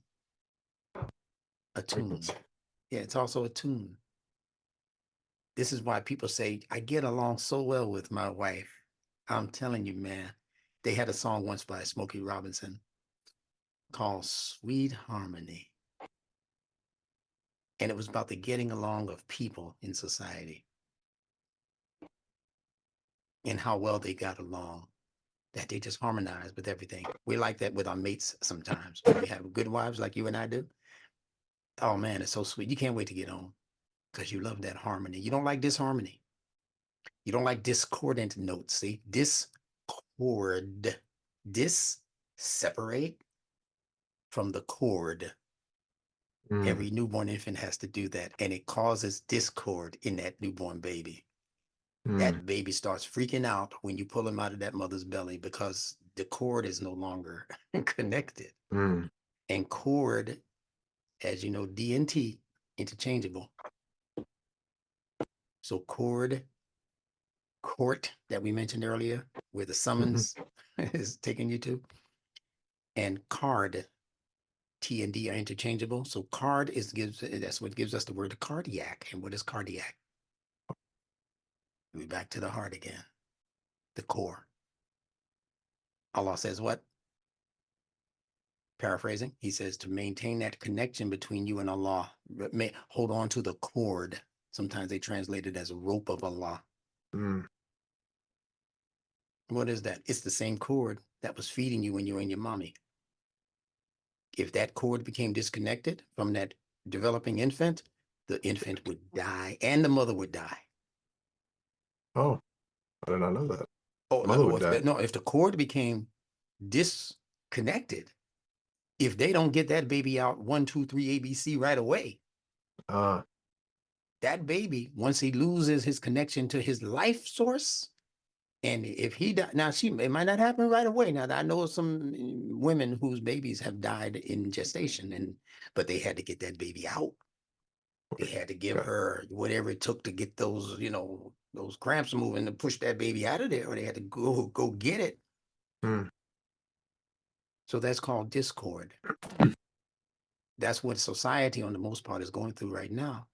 a tune. Yeah, it's also a tune. This is why people say, I get along so well with my wife. I'm telling you, man. They had a song once by Smokey Robinson called Sweet Harmony. And it was about the getting along of people in society and how well they got along, that they just harmonized with everything. We like that with our mates sometimes. When we have good wives like you and I do, Oh man, it's so sweet. You can't wait to get home because you love that harmony. You don't like disharmony. You don't like discordant notes. See, discord, dis separate from the chord. Mm, Every newborn infant has to do that, and it causes discord in that newborn baby. mm, That baby starts freaking out when you pull him out of that mother's belly because the cord is no longer connected. mm, And cord, as you know, D and T, interchangeable. So cord, court that we mentioned earlier, where the mhm. summons is taking you to, and card, T and D are interchangeable. So card is gives that's what gives us the word cardiac. And what is cardiac? We're back to the heart again, the core. Allah says what? Paraphrasing, he says to maintain that connection between you and Allah, hold on to the cord. Sometimes they translate it as a rope of Allah. Mm, What is that? It's the same cord that was feeding you when you were in your mommy. If that cord became disconnected from that developing infant, the infant would die and the mother would die. oh, I did not know that. Oh, Mother no, would die. if the cord became disconnected, if they don't get that baby out 1, 2, 3 ABC right away, Uh, that baby, once he loses his connection to his life source, and if he died, now it might not happen right away. Now I know some women whose babies have died in gestation, but they had to get that baby out. They had to give okay. her whatever it took to get those, those cramps moving to push that baby out of there, or they had to go get it. Mm, So that's called discord. That's what society, on the most part, is going through right now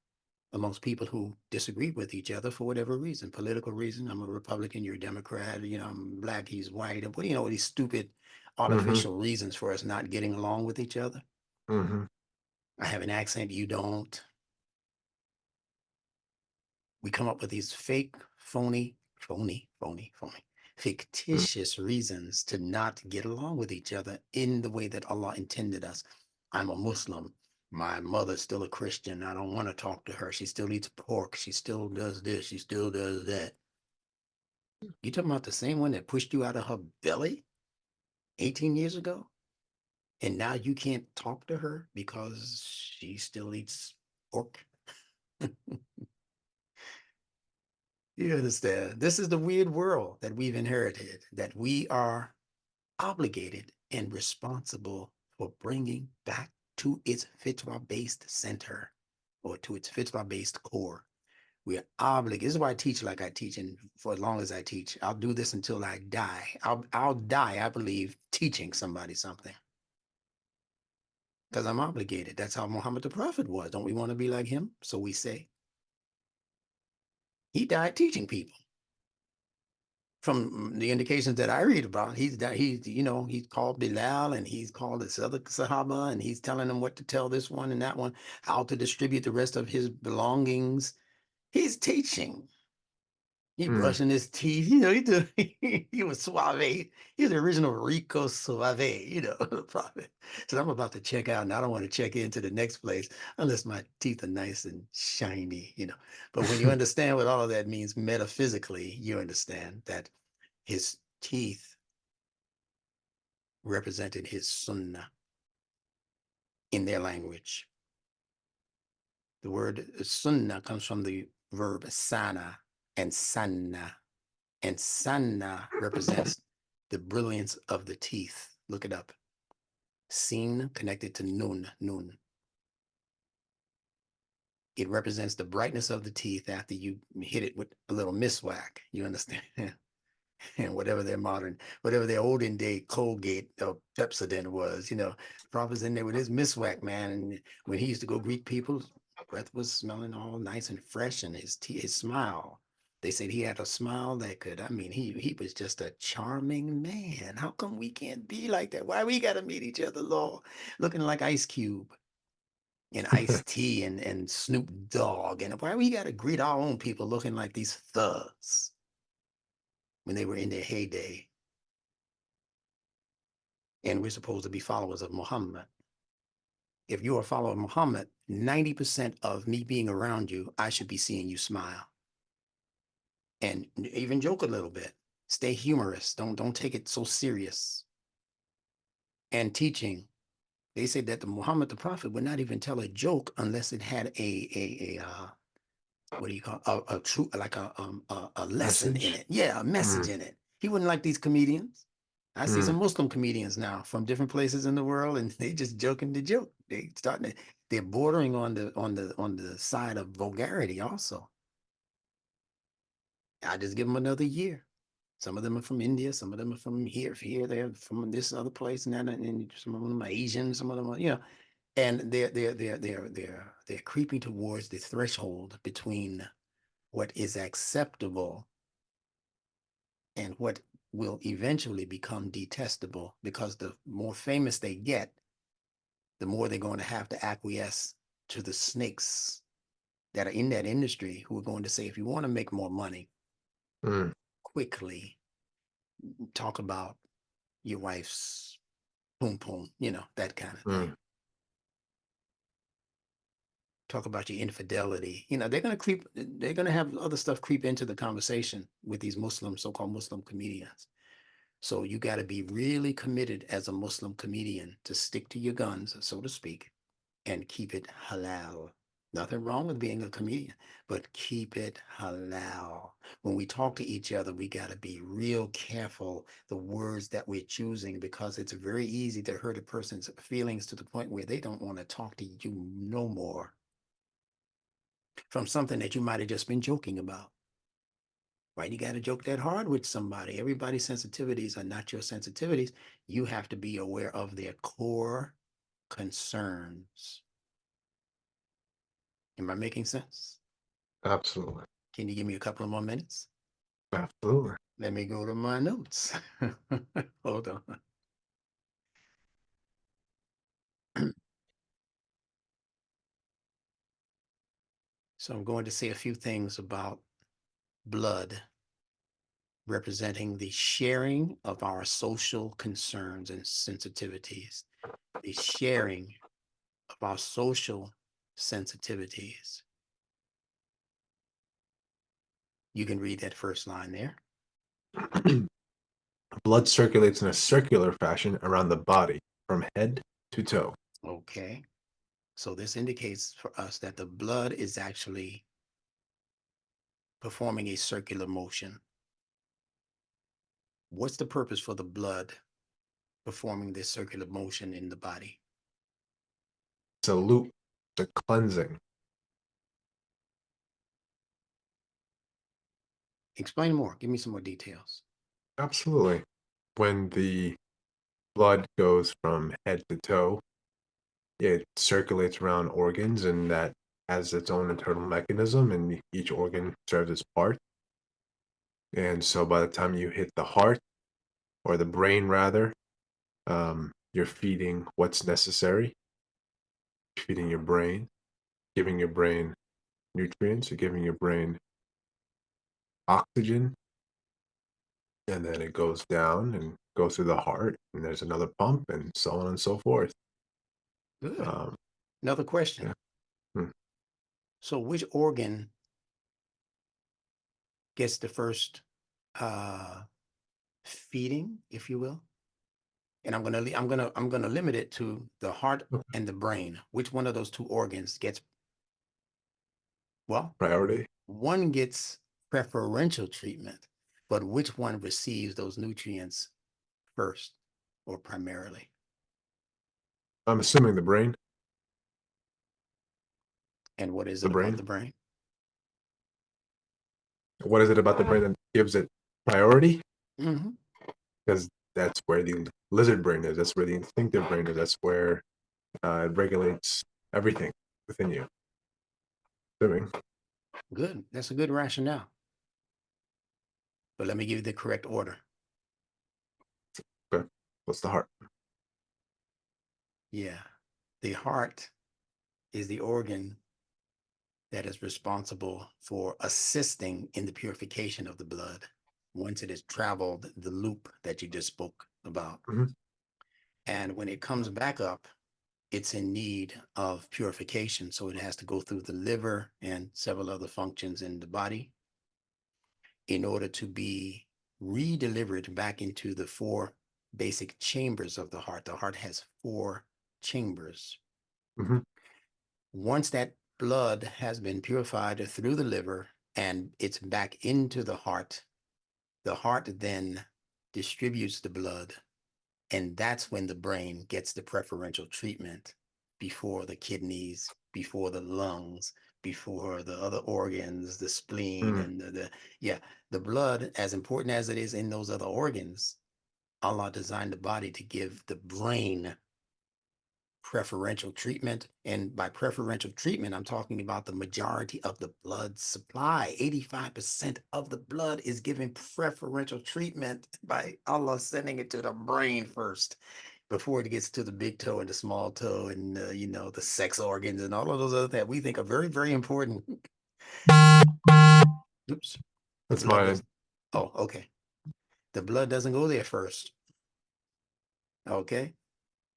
amongst people who disagree with each other for whatever reason, political reason. I'm a Republican, you're a Democrat, I'm black, he's white. What do you know, these stupid mhm, artificial reasons for us not getting along with each other? mhm, I have an accent, you don't. We come up with these fake, phony, mm, fictitious reasons to not get along with each other in the way that Allah intended us. I'm a Muslim. My mother's still a Christian. I don't want to talk to her. She still eats pork. She still does this. She still does that. You talking about the same one that pushed you out of her belly 18 years ago? And now you can't talk to her because she still eats pork? You understand? This is the weird world that we've inherited, that we are obligated and responsible for bringing back to its fitrah-based center, or to its fitrah-based core. We're obligated. This is why I teach like I teach, and for as long as I teach, I'll do this until I die. I'll die, I believe, teaching somebody something because I'm obligated. That's how Muhammad the Prophet was. Don't we want to be like him? So we say. He died teaching people. From the indications that I read about, he's called Bilal and he's called this other Sahaba and he's telling them what to tell this one and that one, how to distribute the rest of his belongings. He's teaching. He mm. brushing his teeth, he was suave. He's the original Rico Suave, the prophet. So I'm about to check out and I don't want to check into the next place unless my teeth are nice and shiny. But when you understand what all of that means metaphysically, you understand that his teeth represented his sunnah in their language. The word sunnah comes from the verb sana and sanna. And sanna represents the brilliance of the teeth. Look it up. Sin connected to nun. It represents the brightness of the teeth after you hit it with a little miswak. You understand? And whatever their olden day Colgate or Pepsodent was, Prophet's in there with his miswak, man. And when he used to go greet people, his breath was smelling all nice and fresh, and his smile. They said he had a smile that could, he was just a charming man. How come we can't be like that? Why we gotta meet each other, Lord? Looking like Ice Cube and Ice T and Snoop Dogg. And why we gotta greet our own people looking like these thugs when they were in their heyday? And we're supposed to be followers of Muhammad. if you're a follower of Muhammad, 90% of me being around you, I should be seeing you smile and even joke a little bit. Stay humorous. Don't take it so serious. And teaching, they say that the Muhammad the Prophet would not even tell a joke unless it had a what do you call a true like a lesson in Message. it. Yeah, a message Mm, in it. He wouldn't like these comedians. I see mm, some Muslim comedians now from different places in the world, and they just joking the joke. They're bordering on the side of vulgarity also. I just give them another year. Some of them are from India, some of them are from here, they're from this other place, and that, and some of them are Asian, some of them are, and they're creeping towards the threshold between what is acceptable and what will eventually become detestable, because the more famous they get, the more they're going to have to acquiesce to the snakes that are in that industry, who are going to say, if you want to make more money mm, quickly, talk about your wife's boom boom, that kind of thing. mm. Talk about your infidelity. They're going to have other stuff creep into the conversation with these Muslim, so-called Muslim comedians. So you got to be really committed as a Muslim comedian to stick to your guns, so to speak, and keep it halal. Nothing wrong with being a comedian, but keep it halal. When we talk to each other, we got to be real careful the words that we're choosing, because it's very easy to hurt a person's feelings to the point where they don't want to talk to you no more from something that you might have just been joking about. Right? You got to joke that hard with somebody. Everybody's sensitivities are not your sensitivities. You have to be aware of their core concerns. Am I making sense? Absolutely. Can you give me a couple of more minutes? Absolutely. Let me go to my notes. Hold on. So I'm going to say a few things about blood representing the sharing of our social concerns and sensitivities, the sharing of our social sensitivities. You can read that first line there. Blood circulates in a circular fashion around the body from head to toe. Okay. So this indicates for us that the blood is actually performing a circular motion. What's the purpose for the blood performing this circular motion in the body? It's a loop, it's a cleansing. Explain more. Give me some more details. Absolutely. When the blood goes from head to toe, it circulates around organs, and that has its own internal mechanism, and each organ serves its part. And so by the time you hit the heart, or the brain rather, you're feeding what's necessary, feeding your brain, giving your brain nutrients, you're giving your brain oxygen, and then it goes down and goes through the heart, and there's another pump, and so on and so forth. Good. Um, Another question. yeah. Hmm. So which organ gets the first uh, feeding, if you will? And I'm gonna limit it to the heart Okay. and the brain. Which one of those two organs gets, well, Priority. one gets preferential treatment, but which one receives those nutrients first or primarily? I'm assuming the brain. And what is The it about brain. the brain? What is it about the brain that gives it priority? Hmm. Because that's where the lizard brain is. That's where the instinctive brain is. That's where it regulates everything within you. Assuming. Good. That's a good rationale. But let me give you the correct order. Okay. What's the heart? Yeah. The heart is the organ that is responsible for assisting in the purification of the blood once it has traveled the loop that you just spoke about. Hmm. And when it comes back up, it's in need of purification. So it has to go through the liver and several other functions in the body in order to be re-delivered back into the four basic chambers of the heart. The heart has four chambers. Hmm. Once that blood has been purified through the liver and it's back into the heart then distributes the blood, and that's when the brain gets the preferential treatment before the kidneys, before the lungs, before the other organs, the spleen, Mm. and yeah, the blood, as important as it is in those other organs, Allah designed the body to give the brain preferential treatment. And by preferential treatment, I'm talking about the majority of the blood supply. 85% of the blood is given preferential treatment by Allah sending it to the brain first before it gets to the big toe and the small toe and the sex organs and all of those other that we think are very, very important. Oops. The That's blood mine. does. Oh, okay. The blood doesn't go there first. Okay.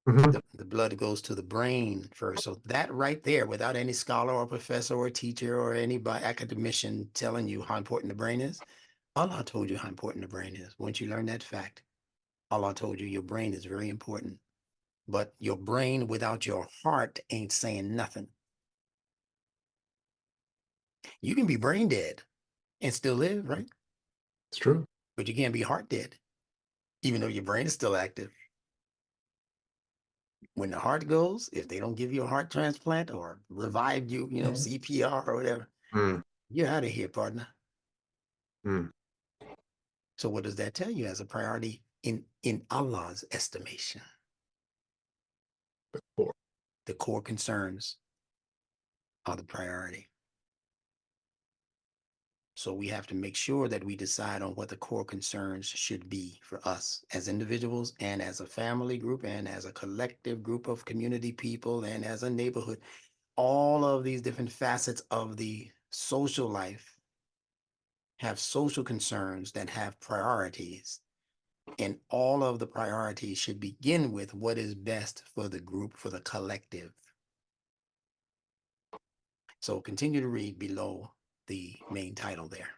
Hmm. The blood goes to the brain first. So that right there, without any scholar or professor or teacher or anybody academician telling you how important the brain is, Allah told you how important the brain is. Once you learn that fact, Allah told you your brain is very important. But your brain without your heart ain't saying nothing. You can be brain dead and still live, right? It's true. But you can't be heart dead, even though your brain is still active. When the heart goes, if they don't give you a heart transplant or revive you, CPR or whatever, Mm. you're out of here, partner. Mm. So what does that tell you as a priority in Allah's estimation? Four. The core concerns are the priority. So we have to make sure that we decide on what the core concerns should be for us as individuals and as a family group and as a collective group of community people and as a neighborhood. All of these different facets of the social life have social concerns that have priorities. And all of the priorities should begin with what is best for the group, for the collective. So continue to read below the main title there.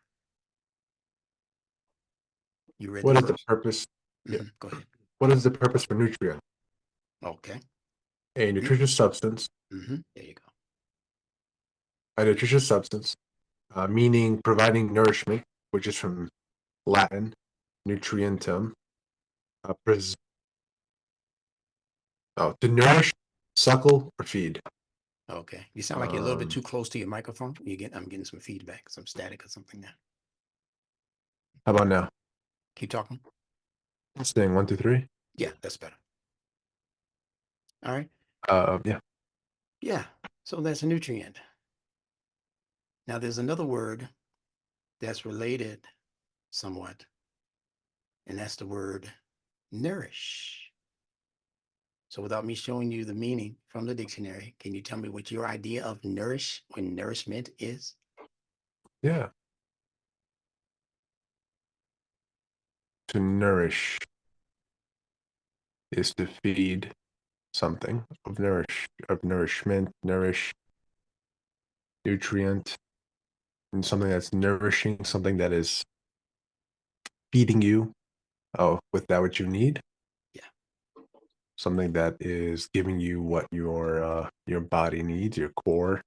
You read the What is the first. purpose? Yeah. Go ahead. What is the purpose for nutrient? Okay. A nutritious substance. There you go. A nutritious substance, meaning providing nourishment, which is from Latin, nutrientum. Pres- to nourish, suckle, or feed. Okay. You sound like you're a little bit Um, too close to your microphone. I'm getting some feedback, some static or something there. how about now? Keep talking. Saying 1, 2, 3. Yeah, that's better. All right. Yeah. Yeah. So that's a nutrient. Now there's another word that's related somewhat, and that's the word nourish. So without me showing you the meaning from the dictionary, can you tell me what your idea of nourish or nourishment is? Yeah. To nourish is to feed something of nourishment, nourish, nutrient, and something that's nourishing, something that is feeding you with that what you need, Yeah. something that is giving you what your body needs, your core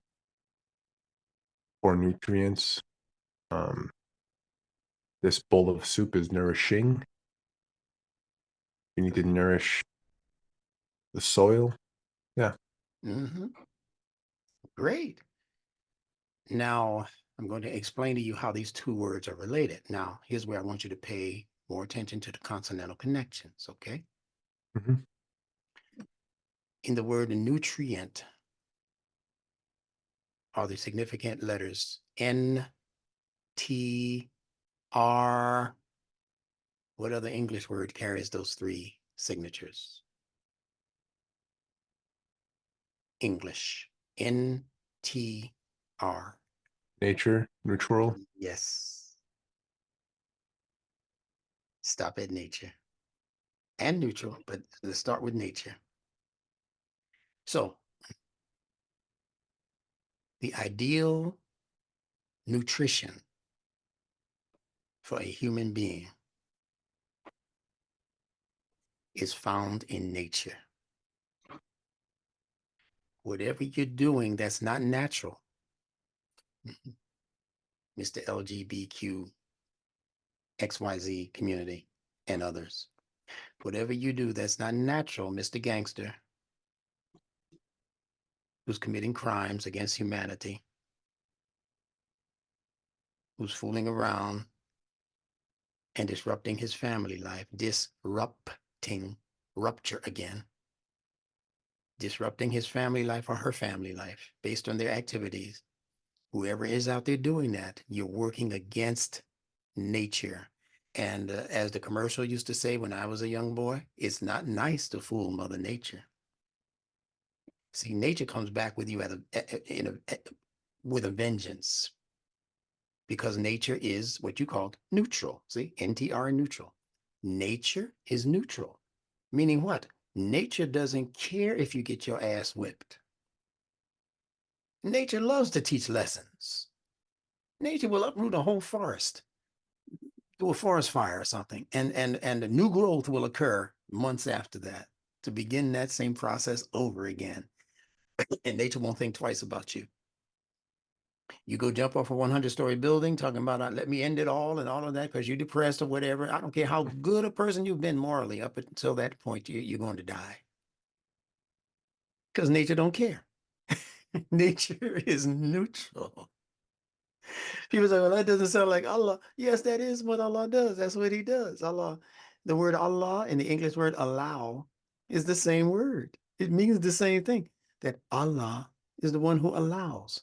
nutrients. Um, this bowl of soup is nourishing. You need to nourish the soil. Yeah. Mm-hmm. Great. Now, I'm going to explain to you how these two words are related. Now, here's where I want you to pay more attention to the consonantal connections, okay? Hmm. In the word nutrient are the significant letters N, T, R. What other English word carries those three signatures? English. N, T, R. Nature, neutral. Yes. Stop at nature and neutral, but let's start with nature. So the ideal nutrition for a human being is found in nature. Whatever you're doing that's not natural, Mr. LGBTQ, XYZ community, and others, whatever you do that's not natural, Mr. Gangster, who's committing crimes against humanity, who's fooling around and disrupting his family life, rupture again, disrupting his family life or her family life based on their activities. Whoever is out there doing that, you're working against nature. And as the commercial used to say when I was a young boy, it's not nice to fool Mother Nature. See, nature comes back with you with a vengeance, because nature is what you called neutral. See, NTR neutral. Nature is neutral, meaning what? Nature doesn't care if you get your ass whipped. Nature loves to teach lessons. Nature will uproot a whole forest, do a forest fire or something, and a new growth will occur months after that to begin that same process over again. And nature won't think twice about you. You go jump off a 100-story building talking about let me end it all and all of that because you're depressed or whatever. I don't care how good a person you've been morally up until that point, you're going to die. Because nature don't care. Nature is neutral. People say, well, that doesn't sound like Allah. Yes, that is what Allah does. That's what he does. Allah, the word Allah and the English word allow is the same word. It means the same thing, that Allah is the one who allows.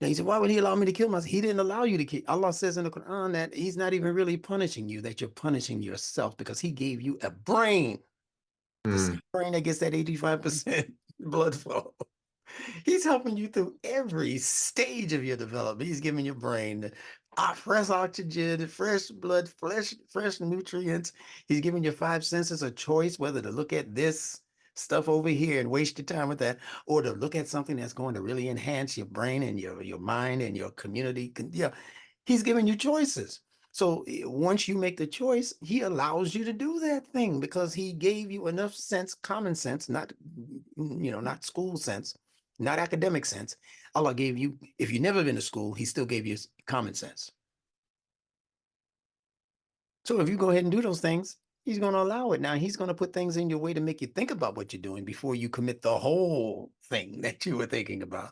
Now he said, why would he allow me to kill myself? He didn't allow you to kill. Allah says in the Quran that he's not even really punishing you, that you're punishing yourself because he gave you a brain. The Mm. same brain that gets that 85% blood flow. He's helping you through every stage of your development. He's giving your brain fresh oxygen, fresh blood, fresh nutrients. He's giving your five senses a choice whether to look at this stuff over here and waste your time with that, or to look at something that's going to really enhance your brain and your mind and your community. Yeah, he's giving you choices. So once you make the choice, he allows you to do that thing because he gave you enough sense, common sense, not school sense, not academic sense. Allah gave you, if you've never been to school, he still gave you common sense. So if you go ahead and do those things, he's going to allow it. Now he's going to put things in your way to make you think about what you're doing before you commit the whole thing that you were thinking about.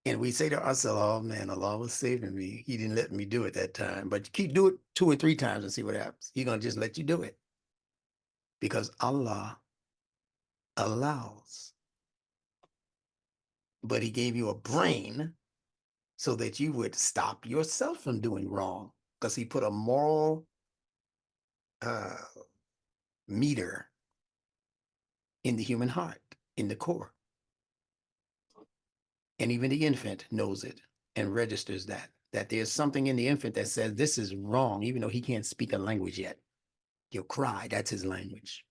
And we say to ourselves, oh man, Allah was saving me. He didn't let me do it that time. But you keep do it 2 or 3 times and see what happens. He's going to just let you do it. Because Allah allows. But he gave you a brain so that you would stop yourself from doing wrong. Because he put a moral meter in the human heart, in the core. And even the infant knows it and registers that there's something in the infant that says this is wrong, even though he can't speak a language yet. He'll cry, that's his language.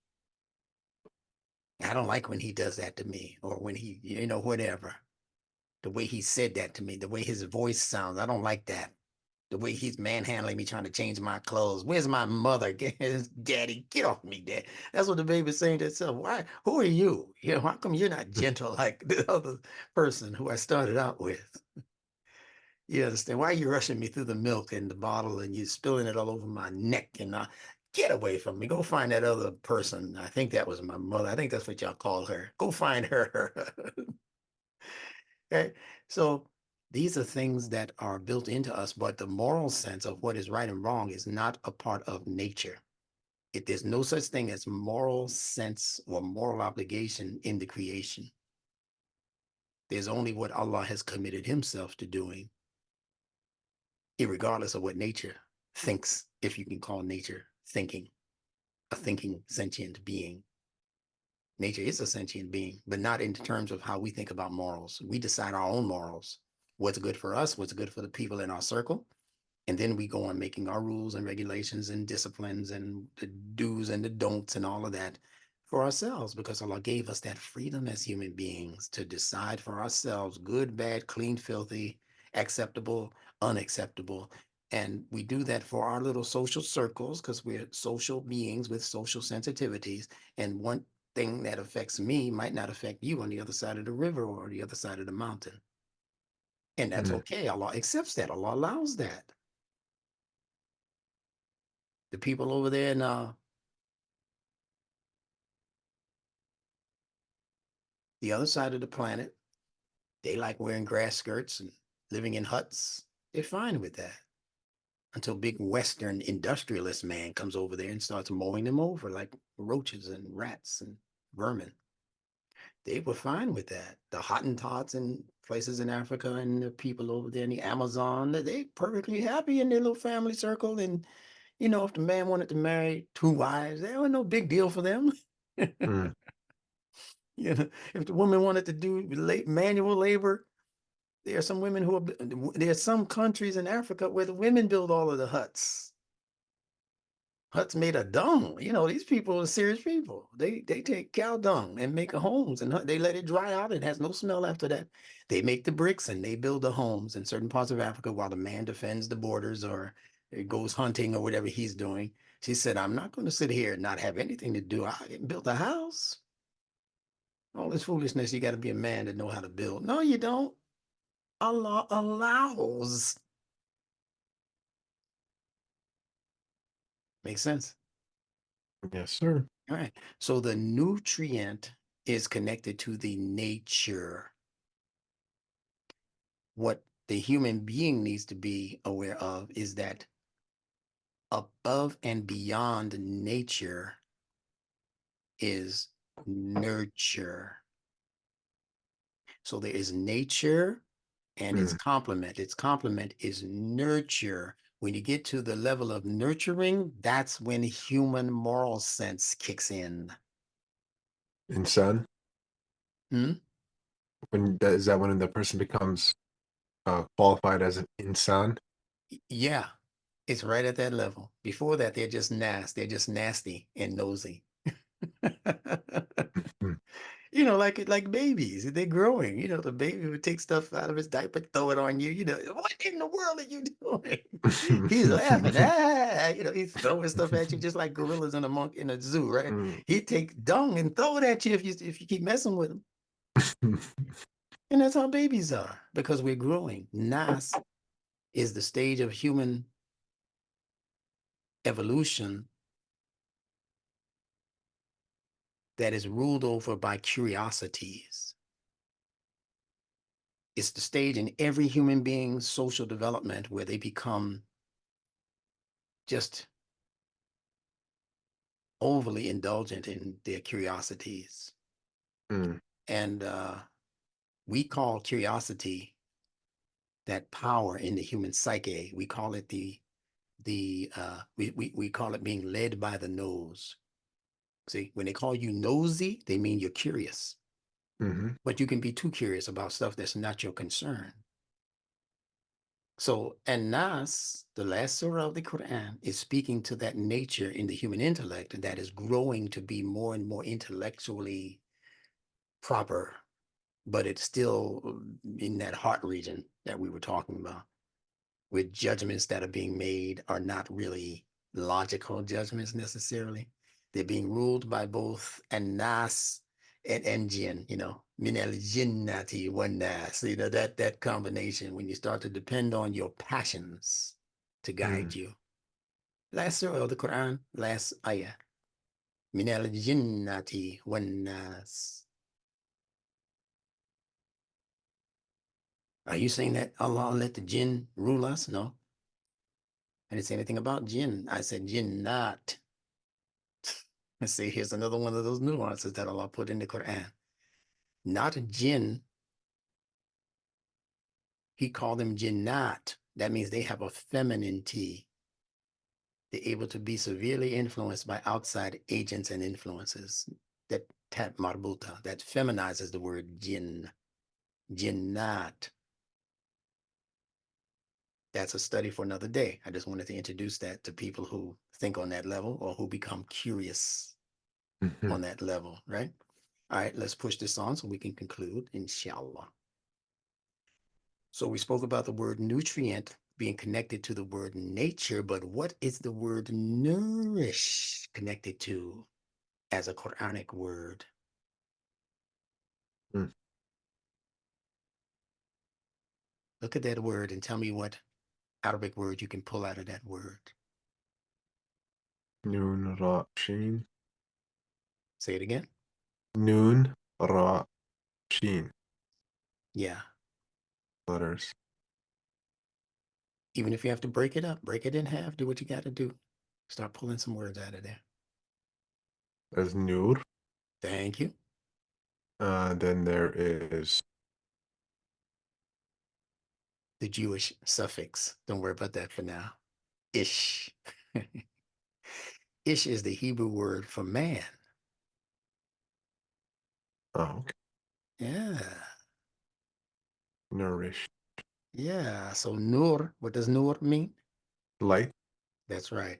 I don't like when he does that to me, or when he, whatever. The way he said that to me, the way his voice sounds, I don't like that. The way he's manhandling me, trying to change my clothes. Where's my mother? Daddy, get off me, Dad. That's what the baby's saying to itself. Why? Who are you? How come you're not gentle like the other person who I started out with? You understand? Why are you rushing me through the milk and the bottle and you spilling it all over my neck? And get away from me. Go find that other person. I think that was my mother. I think that's what y'all call her. Go find her. Okay. So these are things that are built into us, but the moral sense of what is right and wrong is not a part of nature. There's no such thing as moral sense or moral obligation in the creation. There's only what Allah has committed himself to doing, irregardless of what nature thinks, if you can call nature thinking, a thinking sentient being. Nature is a sentient being, but not in terms of how we think about morals. We decide our own morals, what's good for us, what's good for the people in our circle. And then we go on making our rules and regulations and disciplines and the do's and the don'ts and all of that for ourselves, because Allah gave us that freedom as human beings to decide for ourselves good, bad, clean, filthy, acceptable, unacceptable. And we do that for our little social circles because we're social beings with social sensitivities. And one thing that affects me might not affect you on the other side of the river or the other side of the mountain. And that's Mm. okay. Allah accepts that. Allah allows that. The people over there in the other side of the planet, they like wearing grass skirts and living in huts. They're fine with that until big Western industrialist man comes over there and starts mowing them over like roaches and rats and vermin. They were fine with that. The Hottentots and places in Africa and the people over there in the Amazon, they perfectly happy in their little family circle. And, if the man wanted to marry two wives, that was no big deal for them. Mm. If the woman wanted to do manual labor, there are some women there are some countries in Africa where the women build all of the huts. Huts made of dung. These people are serious people. They take cow dung and make homes, and they let it dry out. It has no smell after that. They make the bricks and they build the homes in certain parts of Africa while the man defends the borders or goes hunting or whatever he's doing. She said, I'm not going to sit here and not have anything to do. I built a house. All this foolishness, you got to be a man to know how to build. No, you don't. Allah allows. Makes sense. Yes, sir. All right. So the nutrient is connected to the nature. What the human being needs to be aware of is that above and beyond nature is nurture. So there is nature and its Mm. complement. Its complement is nurture. When you get to the level of nurturing, that's when human moral sense kicks in. Insan. Hmm? Is that when the person becomes qualified as an insan? Yeah, it's right at that level. Before that, they're just nasty. They're just nasty and nosy. Mm. Like babies, they're growing. The baby would take stuff out of his diaper, throw it on you. What in the world are you doing? He's laughing. He's throwing stuff at you just like gorillas in a monk in a zoo, right? Mm. He'd take dung and throw it at you if you keep messing with him. And that's how babies are because we're growing. Nas is the stage of human evolution that is ruled over by curiosities. It's the stage in every human being's social development where they become just overly indulgent in their curiosities. Mm. And we call curiosity that power in the human psyche. We call it we call it being led by the nose. See, when they call you nosy, they mean you're curious. Mhm. But you can be too curious about stuff that's not your concern. So, and Nas, the last surah of the Quran, is speaking to that nature in the human intellect that is growing to be more and more intellectually proper, but it's still in that heart region that we were talking about, where judgments that are being made are not really logical judgments necessarily. They're being ruled by both Nas and Jinn, min al jinnati wan nas, that combination when you start to depend on your passions to Mm. guide you. Last surah of the Quran, last ayah, min al jinnati wan nas. Are you saying that Allah let the jinn rule us? No. I didn't say anything about jinn. I said jinnat. Let's see, here's another one of those nuances that Allah put in the Quran. Not a jinn. He called them jinnat. That means they have a femininity. They're able to be severely influenced by outside agents and influences. That tat marbuta, that feminizes the word jinn. Jinnat. That's a study for another day. I just wanted to introduce that to people who think on that level or who become curious. Mhm. on that level, right? All right, let's push this on so we can conclude, inshallah. So we spoke about the word nutrient being connected to the word nature, but what is the word nourish connected to as a Quranic word? Mm. Look at that word and tell me what Arabic word you can pull out of that word. Noon, Ra, Sheen. Say it again. Noon, Ra, Sheen. Yeah. Letters. Even if you have to break it up, break it in half, do what you got to do. Start pulling some words out of there. There's Nur. Thank you. Then there is The Jewish suffix. Don't worry about that for now. Ish. Ish is the Hebrew word for man. okay. Yeah. Nourish. Yeah. So Nur, what does Nur mean? Light That's right.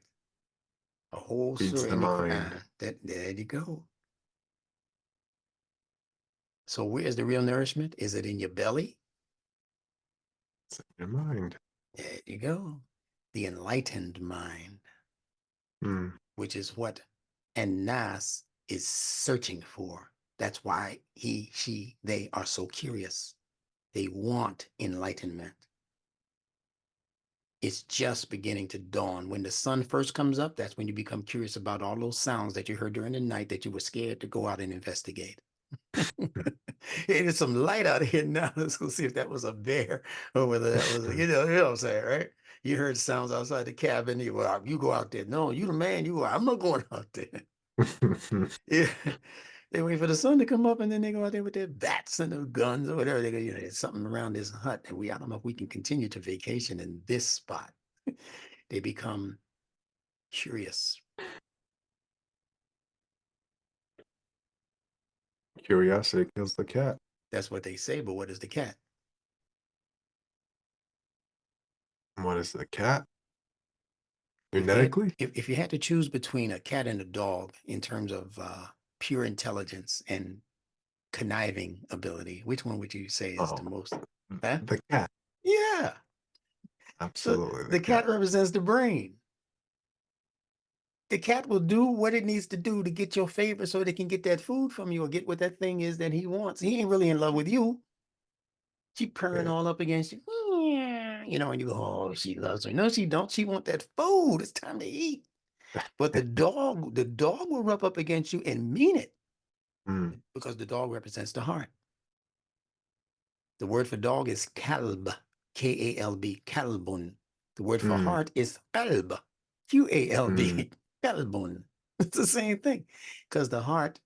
A whole feeds surah the in the mind. Quran. There you go. So where's the real nourishment? Is it in your belly? It's in your mind. There you go. The enlightened mind, Mm. which is what Nas is searching for. That's why he, she, they are so curious. They want enlightenment. It's just beginning to dawn. When the sun first comes up, that's when you become curious about all those sounds that you heard during the night that you were scared to go out and investigate. There's some light out here now. Let's go see if that was a bear or whether that was, you know what I'm saying, right? You heard sounds outside the cabin. You go out there. No, you the man. You go. I'm not going out there. Yeah. They wait for the sun to come up and then they go out there with their bats and their guns or whatever. They go, there's something around this hut. And I don't know if we can continue to vacation in this spot. They become curious. Curiosity kills the cat. That's what they say. But what is the cat? What is the cat? If you had Genetically? if you had to choose between a cat and a dog in terms of pure intelligence and conniving ability, which one would you say is the Oh, most? Huh? the cat. Yeah. So Absolutely the the cat cat. represents the brain. The cat will do what it needs to do to get your favor so they can get that food from you or get what that thing is that he wants. He ain't really in love with you. She purring Yeah. all up against you. Yeah. You know, and you go, oh, she loves me. No, she don't. She want that food. It's time to eat. But the dog will rub up against you and mean it Mm, because the dog represents the heart. The word for dog is kalb, Kalb, kalbun. The word for mm, heart is qalb, Qalb, mm, kalbun. It's the same thing because the heart,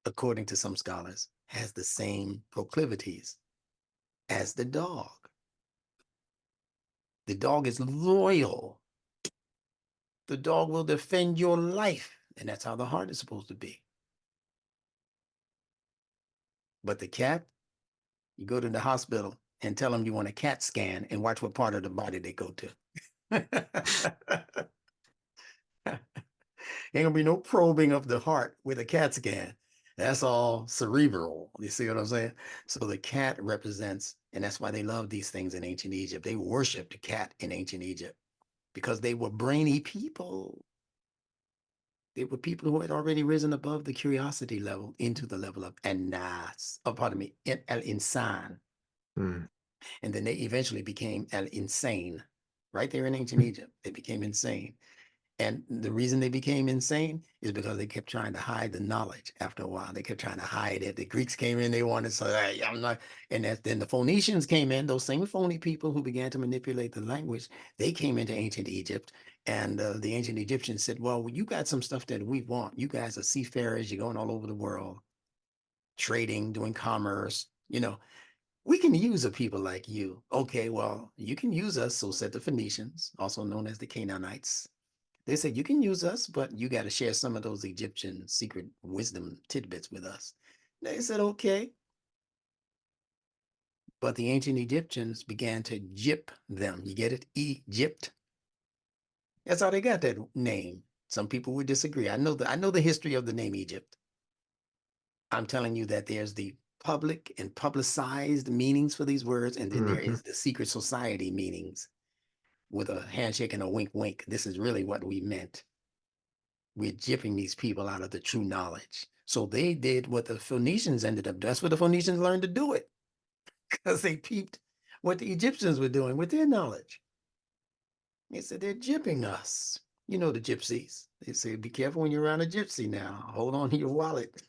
according to some scholars, has the same proclivities as the dog. The dog is loyal. The dog will defend your life. And that's how the heart is supposed to be. But the cat, you go to the hospital and tell them you want a CAT scan and watch what part of the body they go to. Ain't gonna be no probing of the heart with a CAT scan. That's all cerebral. You see what I'm saying? So the cat represents, and that's why they love these things in ancient Egypt. They worshiped the cat in ancient Egypt because they were brainy people. They were people who had already risen above the curiosity level into the level of Anas, oh, pardon me, El Insan. mm. And then they eventually became insane. Right there in ancient Egypt, they became insane. And the reason they became insane is because they kept trying to hide the knowledge after a while. They kept trying to hide it. The Greeks came in, they wanted to say, hey, I'm not. And then the Phoenicians came in, those same phony people who began to manipulate the language, they came into ancient Egypt. And the ancient Egyptians said, well, you got some stuff that we want. You guys are seafarers, you're going all over the world, trading, doing commerce, we can use a people like you. Okay, well, you can use us. So said the Phoenicians, also known as the Canaanites. They said, you can use us, but you got to share some of those Egyptian secret wisdom tidbits with us. They said, okay. But the ancient Egyptians began to gyp them. You get it? Egypt. That's how they got that name. Some people would disagree. I know the history of the name Egypt. I'm telling you that there's the public and publicized meanings for these words, and then there Hmm. is the secret society meanings with a handshake and a wink wink. This is really what we meant. We're gypping these people out of the true knowledge. So they did what the Phoenicians ended up. That's what the Phoenicians learned to do it, because they peeped what the Egyptians were doing with their knowledge. They said they're gypping us. You know the gypsies. They say, be careful when you're around a gypsy now. Hold on to your wallet,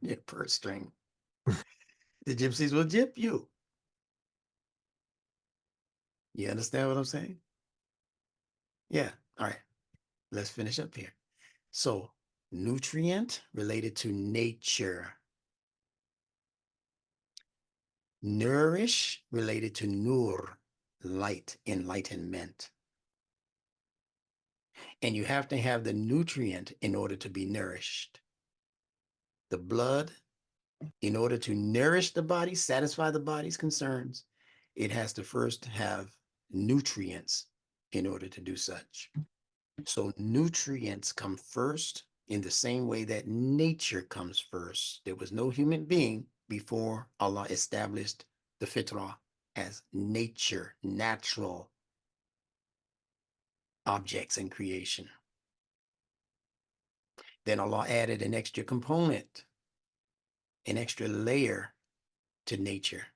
your purse string. The gypsies will gyp you. You understand what I'm saying? Yeah. All right. Let's finish up here. So, nutrient related to nature. Nourish related to nur, light, enlightenment. And you have to have the nutrient in order to be nourished. The blood, in order to nourish the body, satisfy the body's concerns, it has to first have nutrients in order to do such. So nutrients come first in the same way that nature comes first. There was no human being before Allah established the fitrah as nature, natural objects in creation. Then Allah added an extra component, an extra layer to nature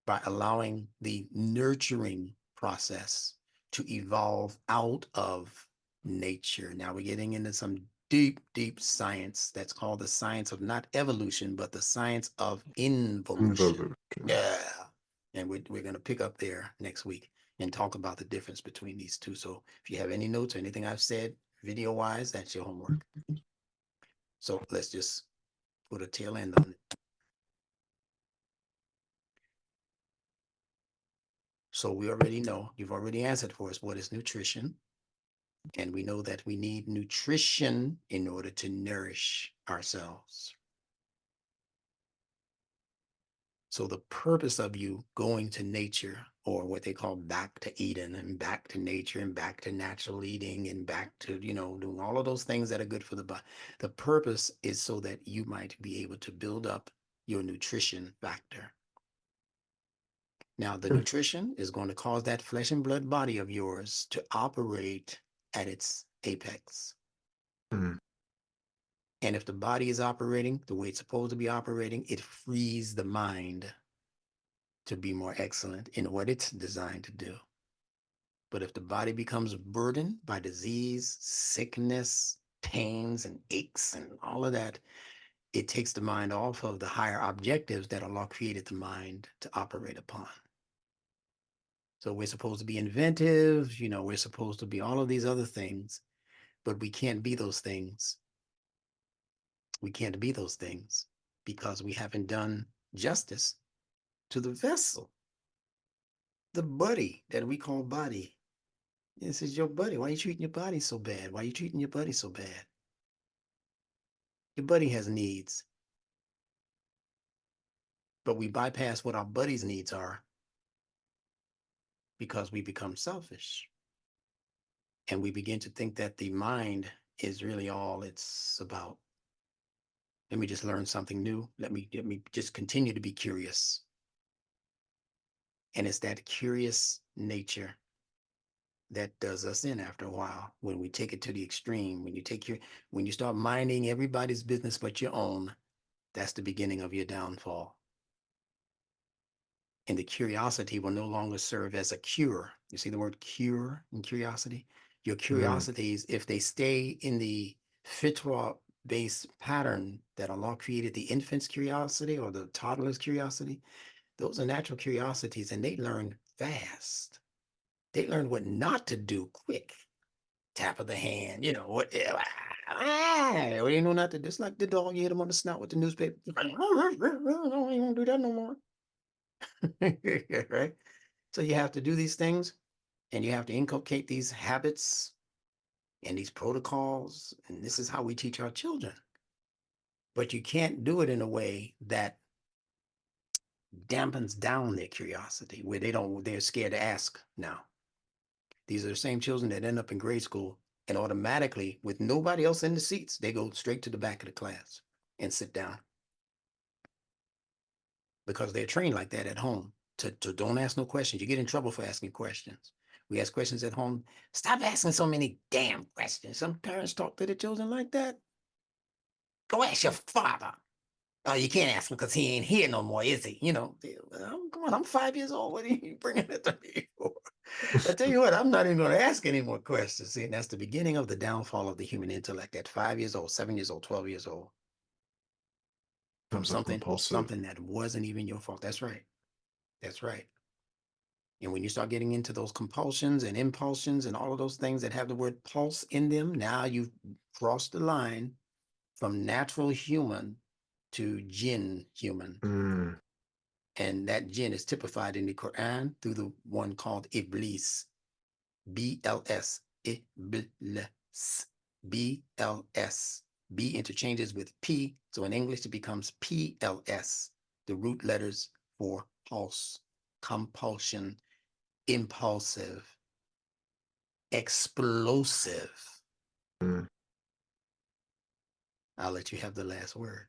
by allowing the nurturing process to evolve out of nature. Now we're getting into some deep, deep science that's called the science of not evolution, but the science of involution. Involution. Yeah. And we're going to pick up there next week and talk about the difference between these two. So if you have any notes or anything I've said video wise, that's your homework. So let's just put a tail end on it. So we already know, you've already answered for us, what is nutrition? And we know that we need nutrition in order to nourish ourselves. So the purpose of you going to nature, or what they call back to Eden and back to nature and back to natural eating and back to, doing all of those things that are good for the body. The purpose is so that you might be able to build up your nutrition factor. Now, the nutrition is going to cause that flesh and blood body of yours to operate at its apex. Mm. And if the body is operating the way it's supposed to be operating, it frees the mind to be more excellent in what it's designed to do. But if the body becomes burdened by disease, sickness, pains, and aches, and all of that, it takes the mind off of the higher objectives that Allah created the mind to operate upon. So we're supposed to be inventive, we're supposed to be all of these other things, but we can't be those things. We can't be those things because we haven't done justice to the vessel, the buddy that we call body. This is your buddy. Why are you treating your body so bad? Why are you treating your buddy so bad? Your buddy has needs, but we bypass what our buddy's needs are because we become selfish. And we begin to think that the mind is really all it's about. Let me just learn something new. Let me just continue to be curious. And it's that curious nature that does us in after a while when we take it to the extreme. When you start minding everybody's business but your own, that's the beginning of your downfall. And the curiosity will no longer serve as a cure. You see the word cure in curiosity? Your Mm. curiosities, if they stay in the fitra based pattern that Allah created the infant's curiosity or the toddler's curiosity, those are natural curiosities and they learn fast. They learn what not to do quick. Tap of the hand, what, what do you know not to do? It's like the dog, you hit him on the snout with the newspaper. I don't even do that no more. Right? So you have to do these things and you have to inculcate these habits and these protocols. And this is how we teach our children. But you can't do it in a way that dampens down their curiosity, where they're scared to ask now. These are the same children that end up in grade school And automatically, with nobody else in the seats, they go straight to the back of the class and sit down because they're trained like that at home. To don't ask no questions. You get in trouble for asking questions. We ask questions at home. Stop asking so many damn questions. Some parents talk to their children like that. Go ask your father. Oh, you can't ask him because he ain't here no more, is he? You know, come on, I'm 5 years old. What are you bringing it to me for? I tell you what, I'm not even going to ask any more questions. See, and that's the beginning of the downfall of the human intellect at 5 years old, 7 years old, 12 years old, from Becomes so compulsive. something that wasn't even your fault. That's right. That's right. And when you start getting into those compulsions and impulsions and all of those things that have the word pulse in them, now you've crossed the line from natural human to jinn human. Mm, And that jinn is typified in the Quran through the one called Iblis, BLS, Iblis, BLS. B interchanges with P, so in English it becomes PLS, the root letters for pulse, compulsion, impulsive, explosive. mm. I'll let you have the last word.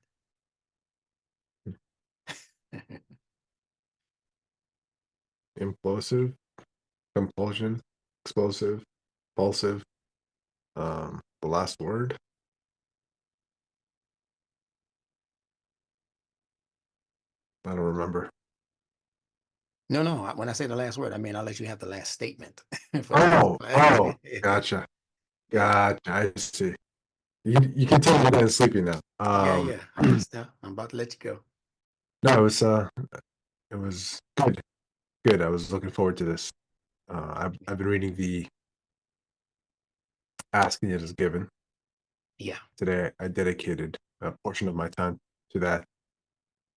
Implosive, compulsion, explosive, impulsive. The last word. I don't remember. No, no. When I say the last word, I mean I'll let you have the last statement for the Oh, oh, yeah, gotcha, yeah, gotcha. I see. You can tell me that I'm sleepy now. yeah, yeah. I'm about to let you go. No, it was good, good. I was looking forward to this. I've been reading the Asking It Is Given. Yeah, Today I dedicated a portion of my time to that,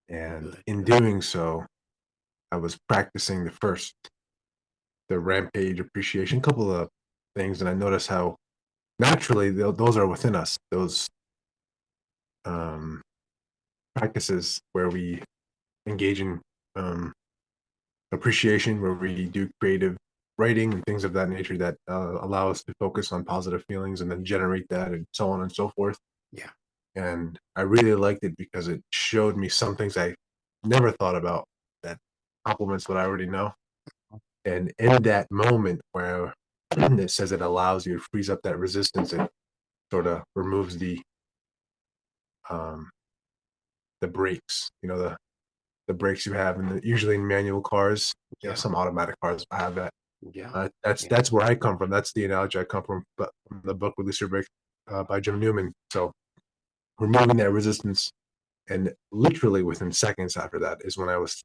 and good, in good. doing so, I was practicing the rampage appreciation, couple of things, and I noticed how naturally those are within us. Those um, practices where we engage in appreciation, where we do creative writing and things of that nature that allow us to focus on positive feelings and then generate that and so on and so forth. Yeah, And I really liked it because it showed me some things I never thought about that complements what I already know. And in that moment where it says it allows you to freeze up that resistance, it sort of removes um, the brakes, the brakes you have, and usually in manual cars, yeah, some automatic cars have that. yeah, That's yeah, that's where I come from. That's the analogy I come from, but from the book Release Your Brake by Jim Newman. So removing that resistance, and literally within seconds after that is when I was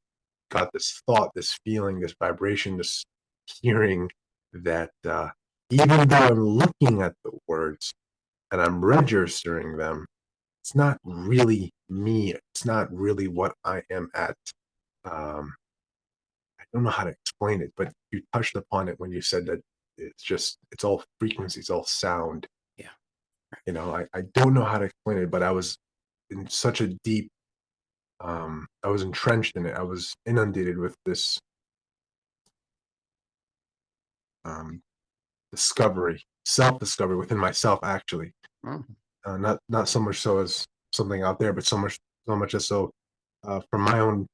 got this thought, this feeling, this vibration, this hearing that even though I'm looking at the words and I'm registering them, it's not really me. It's not really what I am at. Um, I don't know how to explain it, but you touched upon it when you said that it's all frequency, it's all sound. yeah. I don't know how to explain it, but I was in such a deep, I was entrenched in it. I was inundated with this um, discovery, self-discovery within myself, actually. Mhm. Not so much so as something out there, but so much as so from my own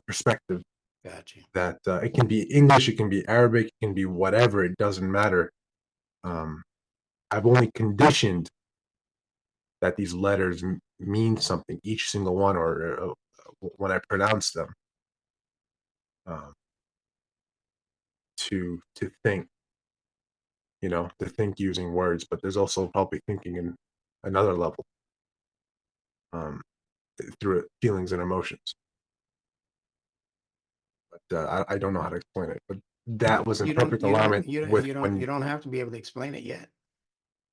perspective Got you. that it can be English, it can be Arabic, it can be whatever. It doesn't matter. Um, I've only conditioned that these letters mean something, each single one, or when I pronounce them, um, to think, to think using words. But there's also probably thinking in another level um, through feelings and emotions. But I don't know how to explain it. But that was in perfect alignment with You when don't have to be able to explain it yet.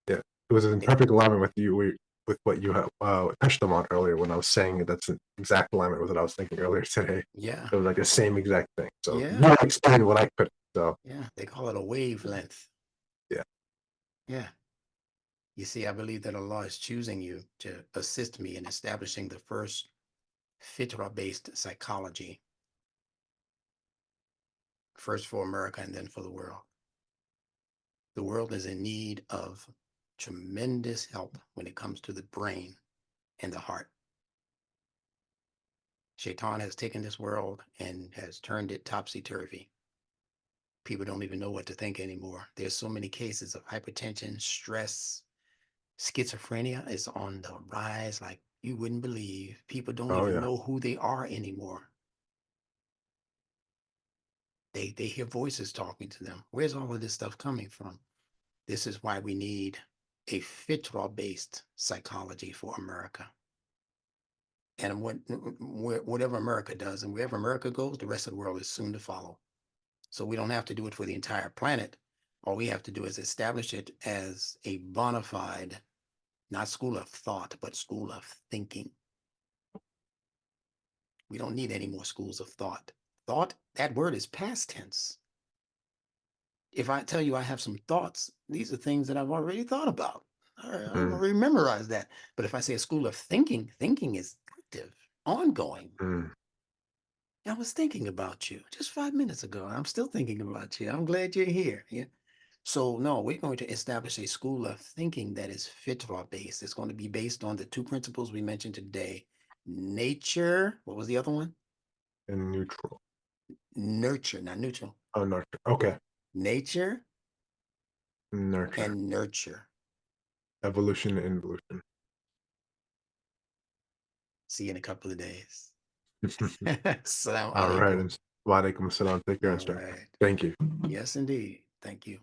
yeah, it was in It, perfect alignment with with what you have touched on earlier when I was saying that that's an exact alignment with what I was thinking earlier today. yeah, It was like the same exact thing. So yeah, you explained what I could. So yeah. They call it a wavelength. yeah. Yeah. You see, I believe that Allah is choosing you to assist me in establishing the first fitra-based psychology, first for America and then for the world. The world is in need of tremendous help when it comes to the brain and the heart. Shaitan has taken this world and has turned it topsy-turvy. People don't even know what to think anymore. There's so many cases of hypertension, stress, schizophrenia is on the rise like you wouldn't believe. People don't Oh even yeah. know who they are anymore. They hear voices talking to them. Where's all of this stuff coming from? This is why we need a fitra-based psychology for America. And whatever America does and wherever America goes, the rest of the world is soon to follow. So we don't have to do it for the entire planet. All we have to do is establish it as a bona fide, not school of thought, but school of thinking. We don't need any more schools of thought. Thought, that word is past tense. If I tell you I have some thoughts, these are things that I've already thought about. I've Mm, already memorized that. But if I say a school of thinking, thinking is active, ongoing. mm. I was thinking about you just 5 minutes ago. I'm still thinking about you. I'm glad you're here. Yeah. So no, we're going to establish a school of thinking that is fitra based. It's going to be based on the two principles we mentioned today. Nature, what was the other one? And neutral. Nurture, not neutral. Oh, nurture. Okay. Nature Nurture. and nurture. Evolution and involution. See you in a couple of days. Assalamu All right. alaikum. And wa alaikum assalam. Take care, All instructor. right. Thank you. Yes, indeed. Thank you.